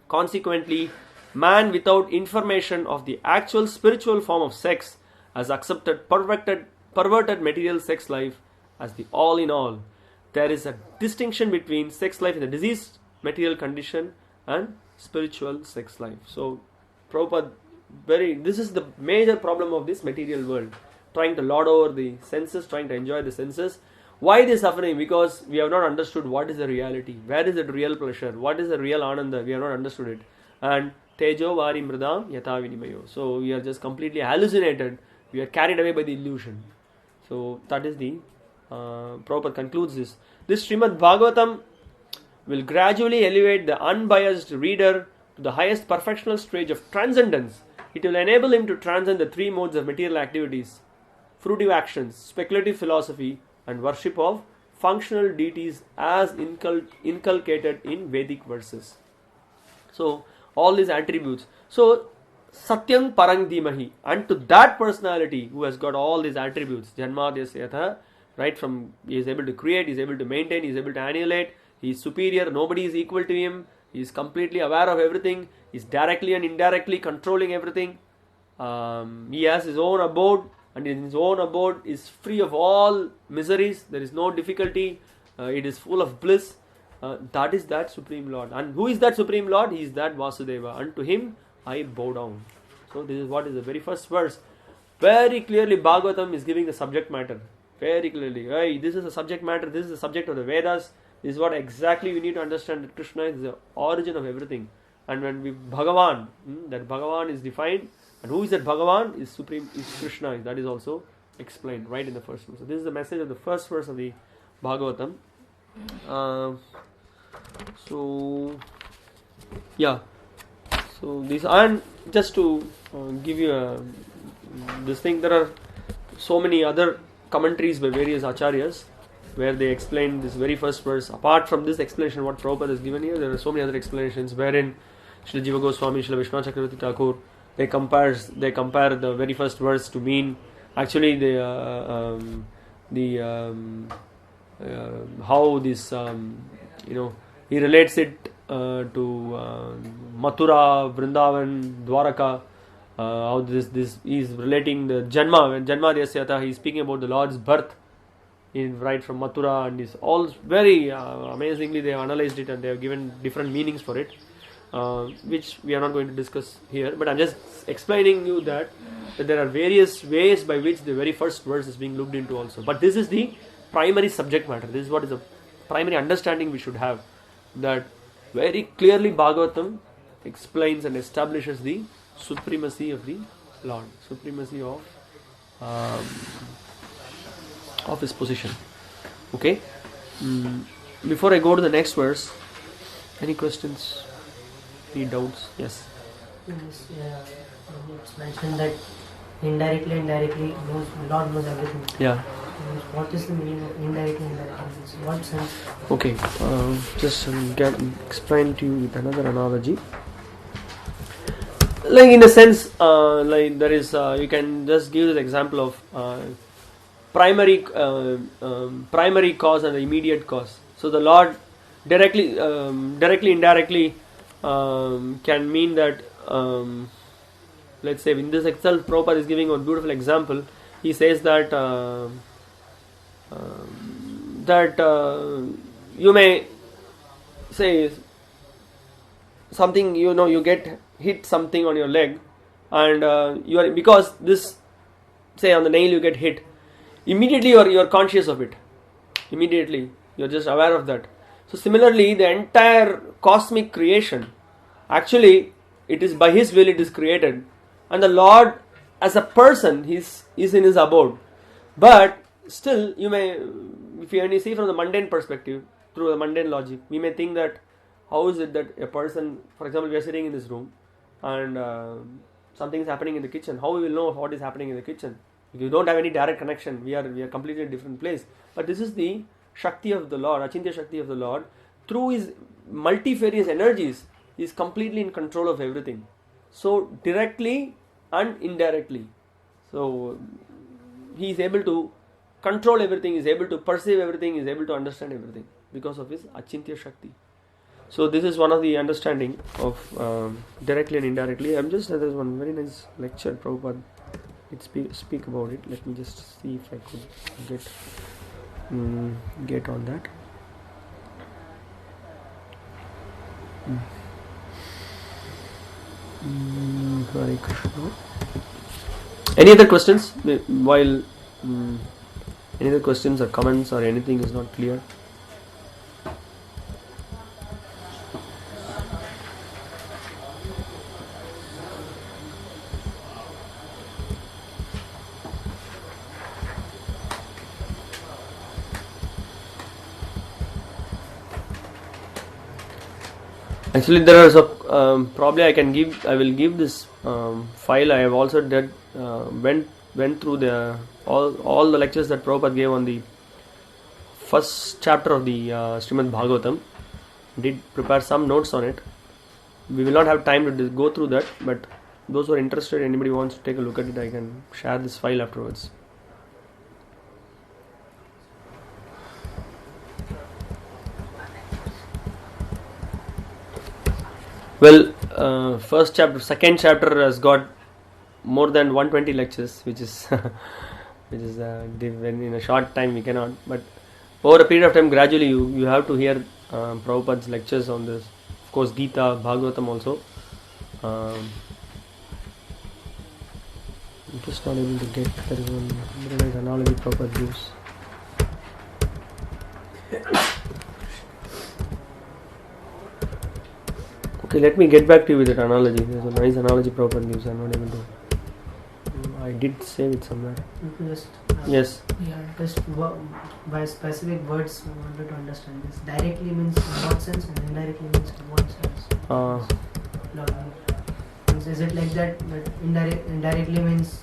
Speaker 1: Consequently, man without information of the actual spiritual form of sex has accepted perverted material sex life as the all in all. There is a distinction between sex life in the diseased material condition and spiritual sex life. So Prabhupada, this is the major problem of this material world, trying to lord over the senses, trying to enjoy the senses. Why this suffering? Because we have not understood what is the reality, where is the real pleasure, what is the real ananda. We have not understood it. And tejo vari mridam yata vinimayo. So we are just completely hallucinated, we are carried away by the illusion. So that is the Prabhupada concludes this. This Śrīmad-Bhāgavatam will gradually elevate the unbiased reader to the highest perfectional stage of transcendence. It will enable him to transcend the three modes of material activities: fruitive actions, speculative philosophy, and worship of functional deities as inculcated in Vedic verses. So all these attributes. So Satyam Parang Dhimahi, and to that personality who has got all these attributes, Janmadhyasya, right from he is able to create, he is able to maintain, he is able to annihilate, he is superior, nobody is equal to him, he is completely aware of everything, he is directly and indirectly controlling everything, he has his own abode, and in his own abode is free of all miseries, there is no difficulty, it is full of bliss. That is that Supreme Lord. And who is that Supreme Lord? He is that Vasudeva. And to him I bow down. So this is what is the very first verse. Very clearly Bhagavatam is giving the subject matter. Very clearly. Hey, this is the subject matter. This is the subject of the Vedas. This is what exactly we need to understand, that Krishna is the origin of everything. And when we Bhagavan, that Bhagavan is defined. And who is that Bhagavan? Is Supreme, is Krishna. That is also explained right in the first verse. So this is the message of the first verse of the Bhagavatam. So this, and just to give you this thing, there are so many other commentaries by various acharyas where they explain this very first verse. Apart from this explanation what Prabhupada has given here, there are so many other explanations wherein Srila Jiva Goswami, Srila Vishnu Chakravarti Thakur, they compare the very first verse to mean actually how this he relates it to Mathura, Vrindavan, Dwaraka. How this is relating the Janma. When Janma Dyasyata, he is speaking about the Lord's birth right from Mathura, and is all very amazingly they have analyzed it and they have given different meanings for it. which we are not going to discuss here, but I'm just explaining you that there are various ways by which the very first verse is being looked into also. But this is the primary subject matter. This is what is the primary understanding we should have, that very clearly Bhagavatam explains and establishes the supremacy of the Lord, supremacy of his position. Okay. Before I go to the next verse, any questions? Any doubts? Yes.
Speaker 2: Yes, it's mentioned that indirectly Lord knows everything.
Speaker 1: Yeah.
Speaker 2: What is the meaning of indirectly? In what sense?
Speaker 1: Okay. Just explain to you with another analogy. Like in a sense, like there is, you can just give the example of primary cause and the immediate cause. So the Lord directly, indirectly can mean that, let's say in this itself, Prabhupada is giving a beautiful example. He says that you may say something, you get hit something on your leg, and you are, because this, say on the nail you get hit, immediately you are conscious of it. Immediately you are just aware of that. So similarly, the entire cosmic creation, actually it is by His will it is created, and the Lord as a person is in His abode. But still, you may, when you see from the mundane perspective, through the mundane logic, we may think that how is it that a person, for example, we are sitting in this room and something is happening in the kitchen. How we will know what is happening in the kitchen? If you don't have any direct connection, we are completely in a different place. But this is the Shakti of the Lord, Achintya Shakti of the Lord. Through His multifarious energies, He is completely in control of everything. So directly and indirectly. So He is able to control everything, is able to perceive everything, is able to understand everything because of His Achintya Shakti. So this is one of the understanding of directly and indirectly. There's one very nice lecture Prabhupada did speak about it. Let me just see if I could get on that. Hare Krishna. Any other questions? While any other questions or comments or anything is not clear? Actually, there is probably I will give this file. I have also went through all the lectures that Prabhupada gave on the first chapter of the Śrīmad-Bhāgavatam. Did prepare some notes on it. We will not have time to go through that, but those who are interested, anybody wants to take a look at it, I can share this file afterwards. Well, second chapter has got more than 120 lectures, which is when in a short time we cannot. But over a period of time, gradually you have to hear Prabhupada's lectures on this. Of course, Gita, Bhagavatam also. I'm just not able to get. There is one very nice analogy Prabhupada gives. Okay, let me get back to you with that analogy. There's a nice analogy Prabhupada gives. I'm not able to. I did save it somewhere. Yes.
Speaker 2: Yeah, just by specific words, I wanted to understand this. Directly means in what sense, and indirectly means in what sense? Is it like that? But indirectly means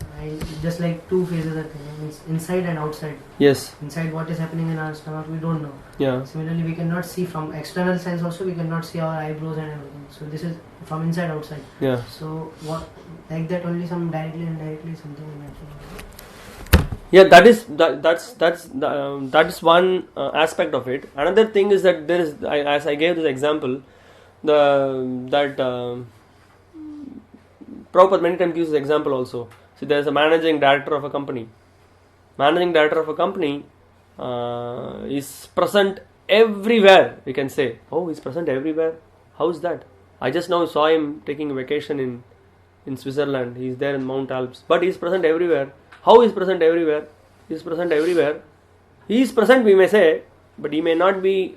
Speaker 2: just like two phases are there. Means inside and outside.
Speaker 1: Yes.
Speaker 2: Inside, what is happening in our stomach, we don't know.
Speaker 1: Yeah.
Speaker 2: Similarly, we cannot see from external sense. Also, we cannot see our eyebrows and everything. So this is from inside outside.
Speaker 1: Yeah.
Speaker 2: So what, like that, only some directly and indirectly something you mentioned.
Speaker 1: Yeah, that is one aspect of it. Another thing is that there is, as I gave this example, Prabhupada many times gives this example also. So there is a managing director of a company. Managing director of a company is present everywhere. We can say, oh, he's present everywhere. How is that? I just now saw him taking a vacation in Switzerland. He's there in Mount Alps. But he's present everywhere. How is present everywhere? He's present everywhere. He is present, we may say, but he may not be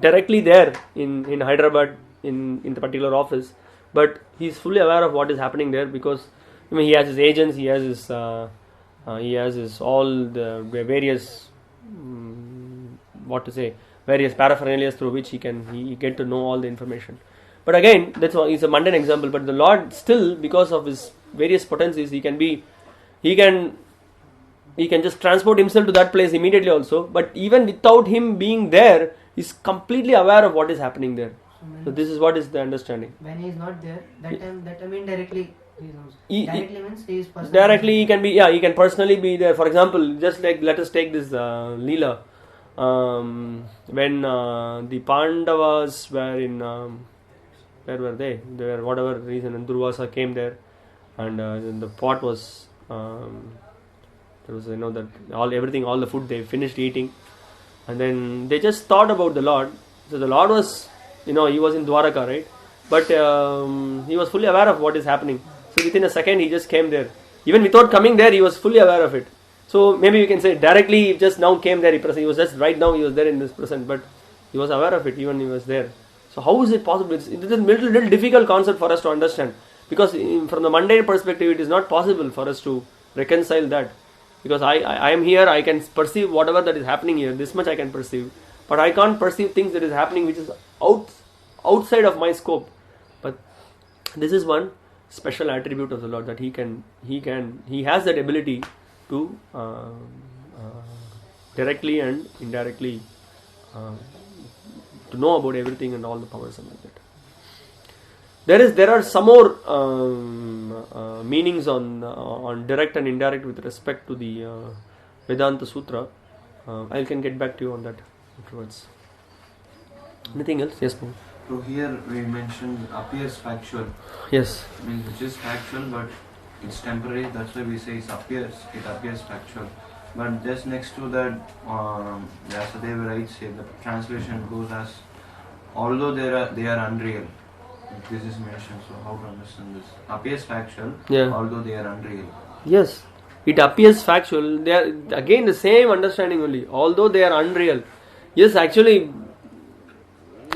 Speaker 1: directly there in Hyderabad in the particular office. But he's fully aware of what is happening there, because he has his agents, he has his all the various various paraphernalia through which he get to know all the information. But again, that's why it's a mundane example. But the Lord still, because of his various potencies, he can just transport himself to that place immediately also. But even without him being there, he's completely aware of what is happening there. So this is what is the understanding.
Speaker 2: When he is not there, that time indirectly he is also. Directly means he is personally.
Speaker 1: Directly he can be, he can personally be there. For example, just like let us take this Leela. When the Pandavas were in, where were they? They were whatever reason, and Durvasa came there, and the pot was there was that all the food they finished eating, and then they just thought about the Lord. So the Lord was, he was in Dwaraka, right? But he was fully aware of what is happening. So within a second he just came there. Even without coming there, he was fully aware of it. So maybe we can say directly he just now came there. He was just right now he was there in this present, but he was aware of it even he was there. So how is it possible? It is a little difficult concept for us to understand, because from the mundane perspective it is not possible for us to reconcile that. Because I am here, I can perceive whatever that is happening here. This much I can perceive, but I can't perceive things that is happening which is outside of my scope. But this is one special attribute of the Lord, that he has that ability to directly and indirectly to know about everything and all the powers and like that. There are some more meanings on direct and indirect with respect to the Vedanta Sutra. I can get back to you on that afterwards. Anything else? Yes, Paul.
Speaker 3: So here we mentioned appears factual.
Speaker 1: Yes.
Speaker 3: Means which is factual, but it's temporary. That's why we say it appears factual. But just next to that, Vyasadeva writes here, the translation goes as, although they are unreal. This is mentioned, so how to understand this? Appears factual, although they are unreal.
Speaker 1: Yes, it appears factual. They are again the same understanding only. Although they are unreal. Yes, actually,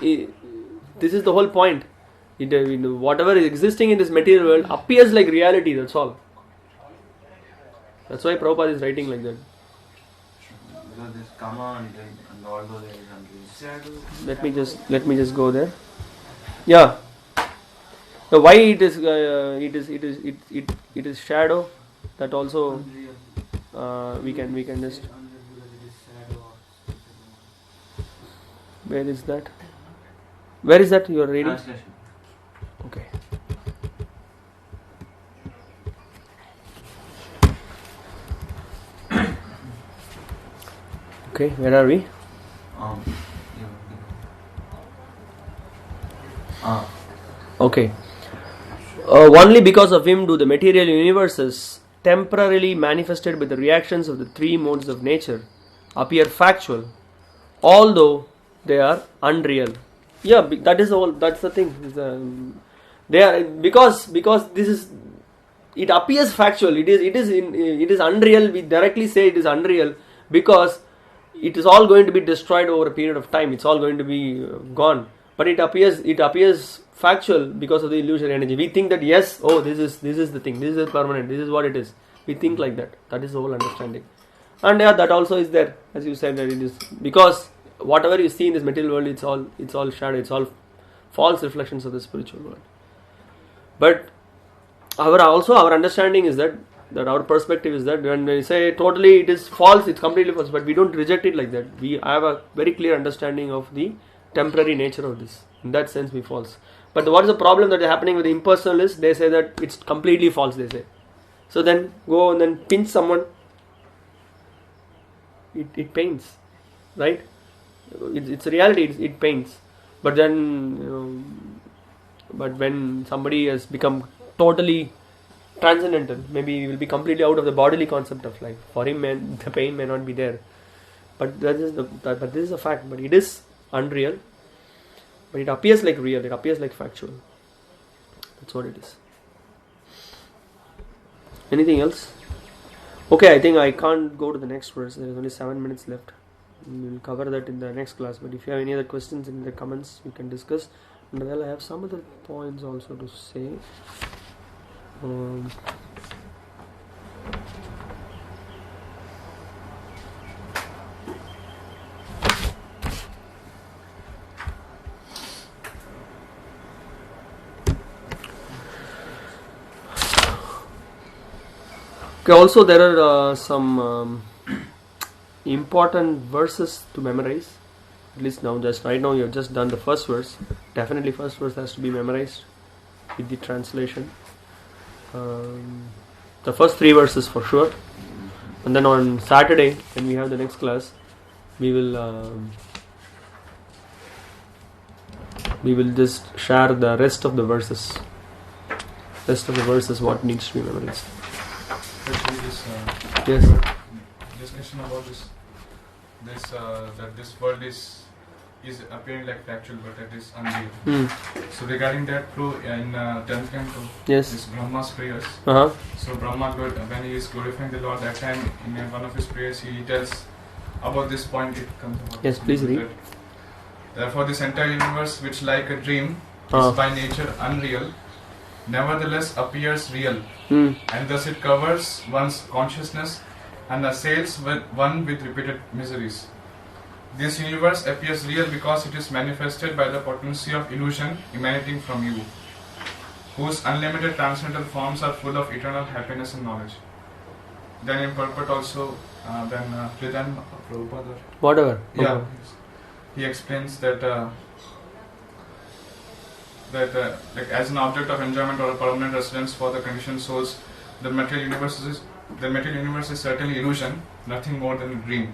Speaker 1: this is the whole point. Whatever is existing in this material world appears like reality. That's all. That's why Prabhupada is writing like that.
Speaker 3: Because this karma and although they are unreal.
Speaker 1: Let me just go there. Yeah. So why it is shadow, that also we can just. Where is that? Where is that you are reading?
Speaker 3: Translation.
Speaker 1: Okay. Okay, where are we? Okay. Only because of him do the material universes, temporarily manifested by the reactions of the three modes of nature, appear factual, although they are unreal. Yeah, that is all. That's the thing. They are because this is. It appears factual. It is unreal. We directly say it is unreal because it is all going to be destroyed over a period of time. It's all going to be gone. But it appears factual because of the illusory energy. We think that yes, this is the thing. This is permanent. This is what it is. We think like that. That is the whole understanding. And that also is there, as you said, that it is because whatever you see in this material world, it's all shadow. It's all false reflections of the spiritual world. But our understanding is that our perspective is that when we say totally it is false, it's completely false. But we don't reject it like that. We have a very clear understanding of the temporary nature of this. In that sense, we false. But what is the problem that is happening with the impersonalists? They say that it's completely false. They say. So then go and then pinch someone. It pains, right? It's a reality. It pains. But then, but when somebody has become totally transcendental, maybe he will be completely out of the bodily concept of life. For him, the pain may not be there. But this is a fact. But it is unreal. but it appears like real, it appears like factual. That's what it is. Anything else? Okay, I think I can't go to the next verse. There is only 7 minutes left. We will cover that in the next class. But if you have any other questions in the comments, we can discuss. And well, I have some other points also to say. Okay, also there are some important verses to memorize. At least now, just right now, you have just done the first verse. Definitely, first verse has to be memorized with the translation. The first 3 verses for sure. And then on Saturday, when we have the next class, we will just share the rest of the verses. Rest of the verses, what needs to be memorized. Yes.
Speaker 4: Discussion about this that this world is appearing like factual, but it is unreal. So regarding that, in 10th Canto,
Speaker 1: yes,
Speaker 4: this Brahma's prayers. So Brahma, when he is glorifying the Lord, that time in one of his prayers he tells about this point. It comes about.
Speaker 1: Yes, please read.
Speaker 4: Therefore, this entire universe, which like a dream is by nature unreal, nevertheless appears real, and thus it covers one's consciousness and assails one with repeated miseries. This universe appears real because it is manifested by the potency of illusion emanating from you, whose unlimited transcendental forms are full of eternal happiness and knowledge. Then in purport also, Pridhan Prabhupada,
Speaker 1: whatever.
Speaker 4: Yeah, he explains that like as an object of enjoyment or a permanent residence for the conditioned souls, the material universe is certainly illusion, nothing more than a dream.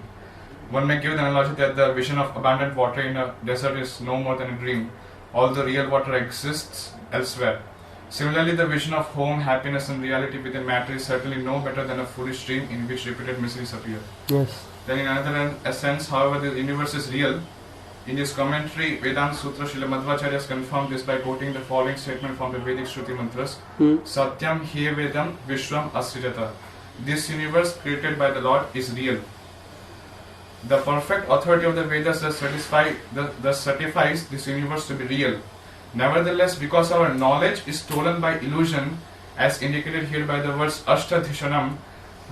Speaker 4: One may give the analogy that the vision of abundant water in a desert is no more than a dream, although real water exists elsewhere. Similarly, the vision of home, happiness and reality within matter is certainly no better than a foolish dream in which repeated miseries appear.
Speaker 1: Yes.
Speaker 4: Then in another sense, however, the universe is real. In his commentary, Vedanta Sutra, Śrīmad-Bhāgavatam has confirmed this by quoting the following statement from the Vedic Shruti mantras: Satyam he vedam vishwam asrijata. This universe created by the Lord is real. The perfect authority of the Vedas thus certifies this universe to be real. Nevertheless, because our knowledge is stolen by illusion, as indicated here by the words Ashtadhishanam,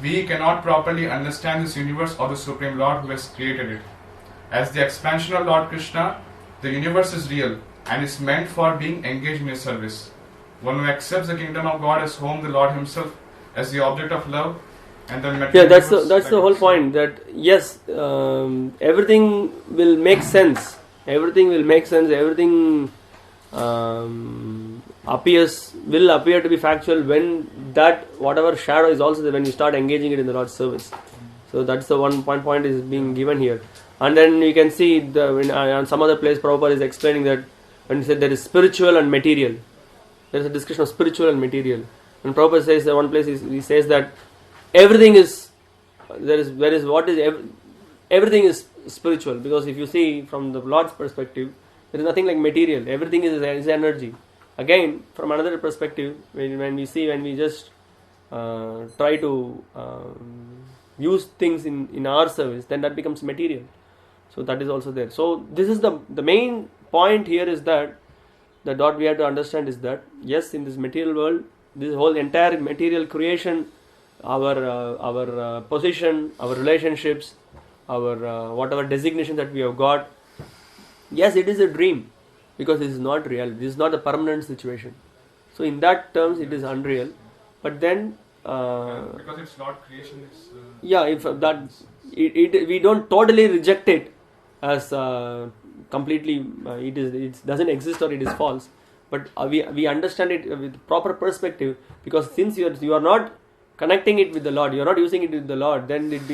Speaker 4: we cannot properly understand this universe or the Supreme Lord who has created it. As the expansion of Lord Krishna, the universe is real and is meant for being engaged in His service. One who accepts the kingdom of God as home, the Lord Himself as the object of love, and the material
Speaker 1: that's the whole point. That yes, everything will make sense. Everything will make sense. Everything will appear to be factual when that whatever shadow is also there when you start engaging it in the Lord's service. So that's the one point is being given here. And then you can see on some other place Prabhupada is explaining that when he said there is spiritual and material, there is a discussion of spiritual and material. And Prabhupada says that one place he says that everything is everything is spiritual, because if you see from the Lord's perspective, there is nothing like material. Everything is energy. Again, from another perspective, when we just try to use things in our service, then that becomes material. So that is also there. So this is the main point here is that what we have to understand is that yes, in this material world, this whole entire material creation, our position, our relationships, our whatever designation that we have got, yes, it is a dream because it is not real. This is not a permanent situation. So in that terms, it is unreal. But then
Speaker 4: because it's not creation, it's
Speaker 1: if that we don't totally reject it as completely it doesn't exist or it is false, but we understand it with proper perspective, because since you are not connecting it with the Lord, you are not using it with the Lord, then it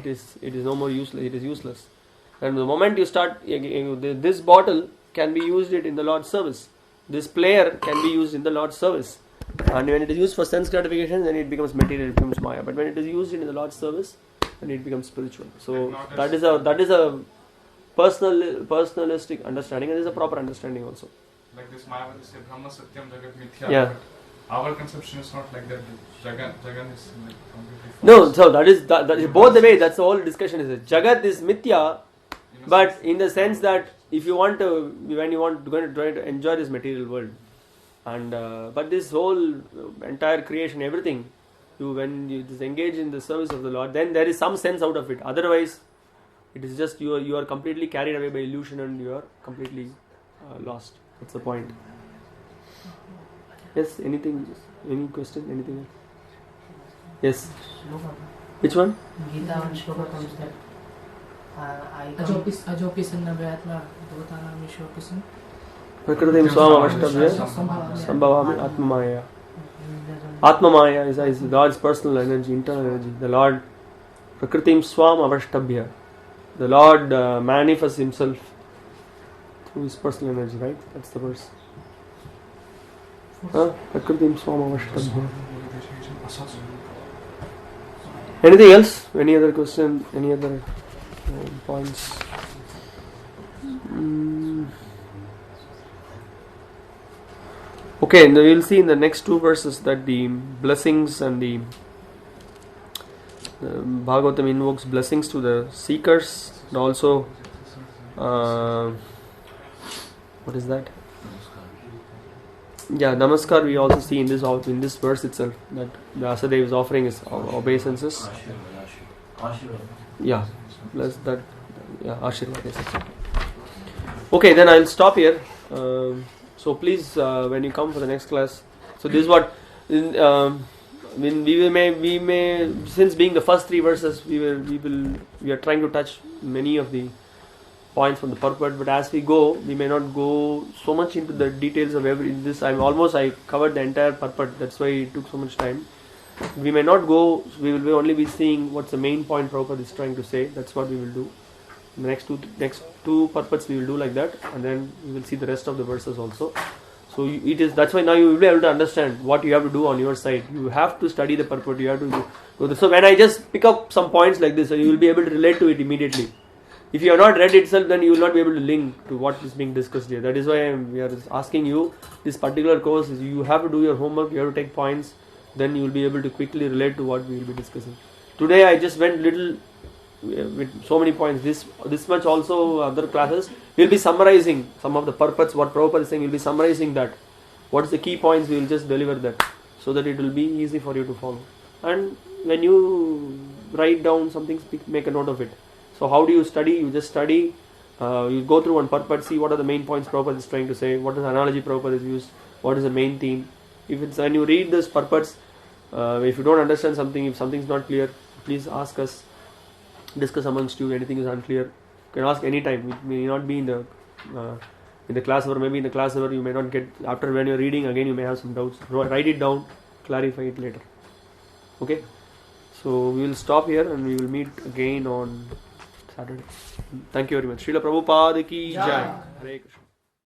Speaker 1: is no more useless. It is useless. And the moment you start, this bottle can be used in the Lord's service. This player can be used in the Lord's service. And when it is used for sense gratification, then it becomes material, it becomes Maya. But when it is used in the Lord's service, then it becomes spiritual. So that is a personalistic understanding, and there is a proper understanding also.
Speaker 4: Like this Mayavadi say Brahma Satyam Jagat Mithya.
Speaker 1: Yeah.
Speaker 4: But our conception is not like that. Jagan is like completely false.
Speaker 1: No, so that is both the way. That's the whole discussion is. Jagat is mithya, but in the sense that if you want to, when you want going to try to enjoy this material world, and but this whole entire creation, everything, when you just engage in the service of the Lord, then there is some sense out of it. Otherwise, it is just you are completely carried away by illusion and you are completely lost. That's the point. Yes, anything? Any question? Anything else? Yes.
Speaker 2: Shloka.
Speaker 1: Which one?
Speaker 2: Gita and Shloka comes that I come.
Speaker 5: Ajopi sannabhyatma bhutanam vishwapisan.
Speaker 1: Prakritim swam avashtabhya sambhavami atmamaya. Atmamaya is God's personal energy, internal energy. The Lord Prakritim swam avashtabhya. The Lord manifests Himself through His personal energy, right? That's the verse. Prakritim swam avashtabhya. Anything else? Any other question? Any other points? Okay, we will see in the next two verses that the blessings and the Bhagavatam invokes blessings to the seekers, and also what is that? Yeah, namaskar. We also see in this verse itself that the Asadev is offering his obeisances. Yeah, bless that. Yeah, Ashirvad. Yes, exactly. Okay, then I'll stop here. So please, when you come for the next class, so this is what we may since being the first three verses, we are trying to touch many of the points from the purport, but as we go, we may not go so much into the details of this. I covered the entire purport. That's why it took so much time. We may not go. We will only be seeing what's the main point Prabhupada is trying to say. That's what we will do. The next two purports we will do like that, and then we will see the rest of the verses also. So that's why now you will be able to understand what you have to do on your side. You have to study the purport. You have to go through. So when I just pick up some points like this, you will be able to relate to it immediately. If you have not read itself, then you will not be able to link to what is being discussed here. That is why we are asking you this particular course. You have to do your homework. You have to take points. Then you will be able to quickly relate to what we will be discussing. Today I just went little with so many points. This much also other classes. We will be summarizing some of the purports. What Prabhupada is saying, we will be summarizing that. What is the key points? We will just deliver that so that it will be easy for you to follow. And when you write down something, make a note of it. So how do you study? You just study, you go through one purport, see what are the main points Prabhupada is trying to say, what is the analogy Prabhupada is used, what is the main theme. When you read this purports, if you don't understand something, if something is not clear, please ask us, discuss amongst you, anything is unclear. You can ask anytime. It may not be in the class hour, maybe in the class hour you may not get, after when you are reading again you may have some doubts. Write it down, clarify it later. Okay? So we will stop here and we will meet again on Saturday. Thank you very much. Srila Prabhupada ki Jai. Hare Krishna.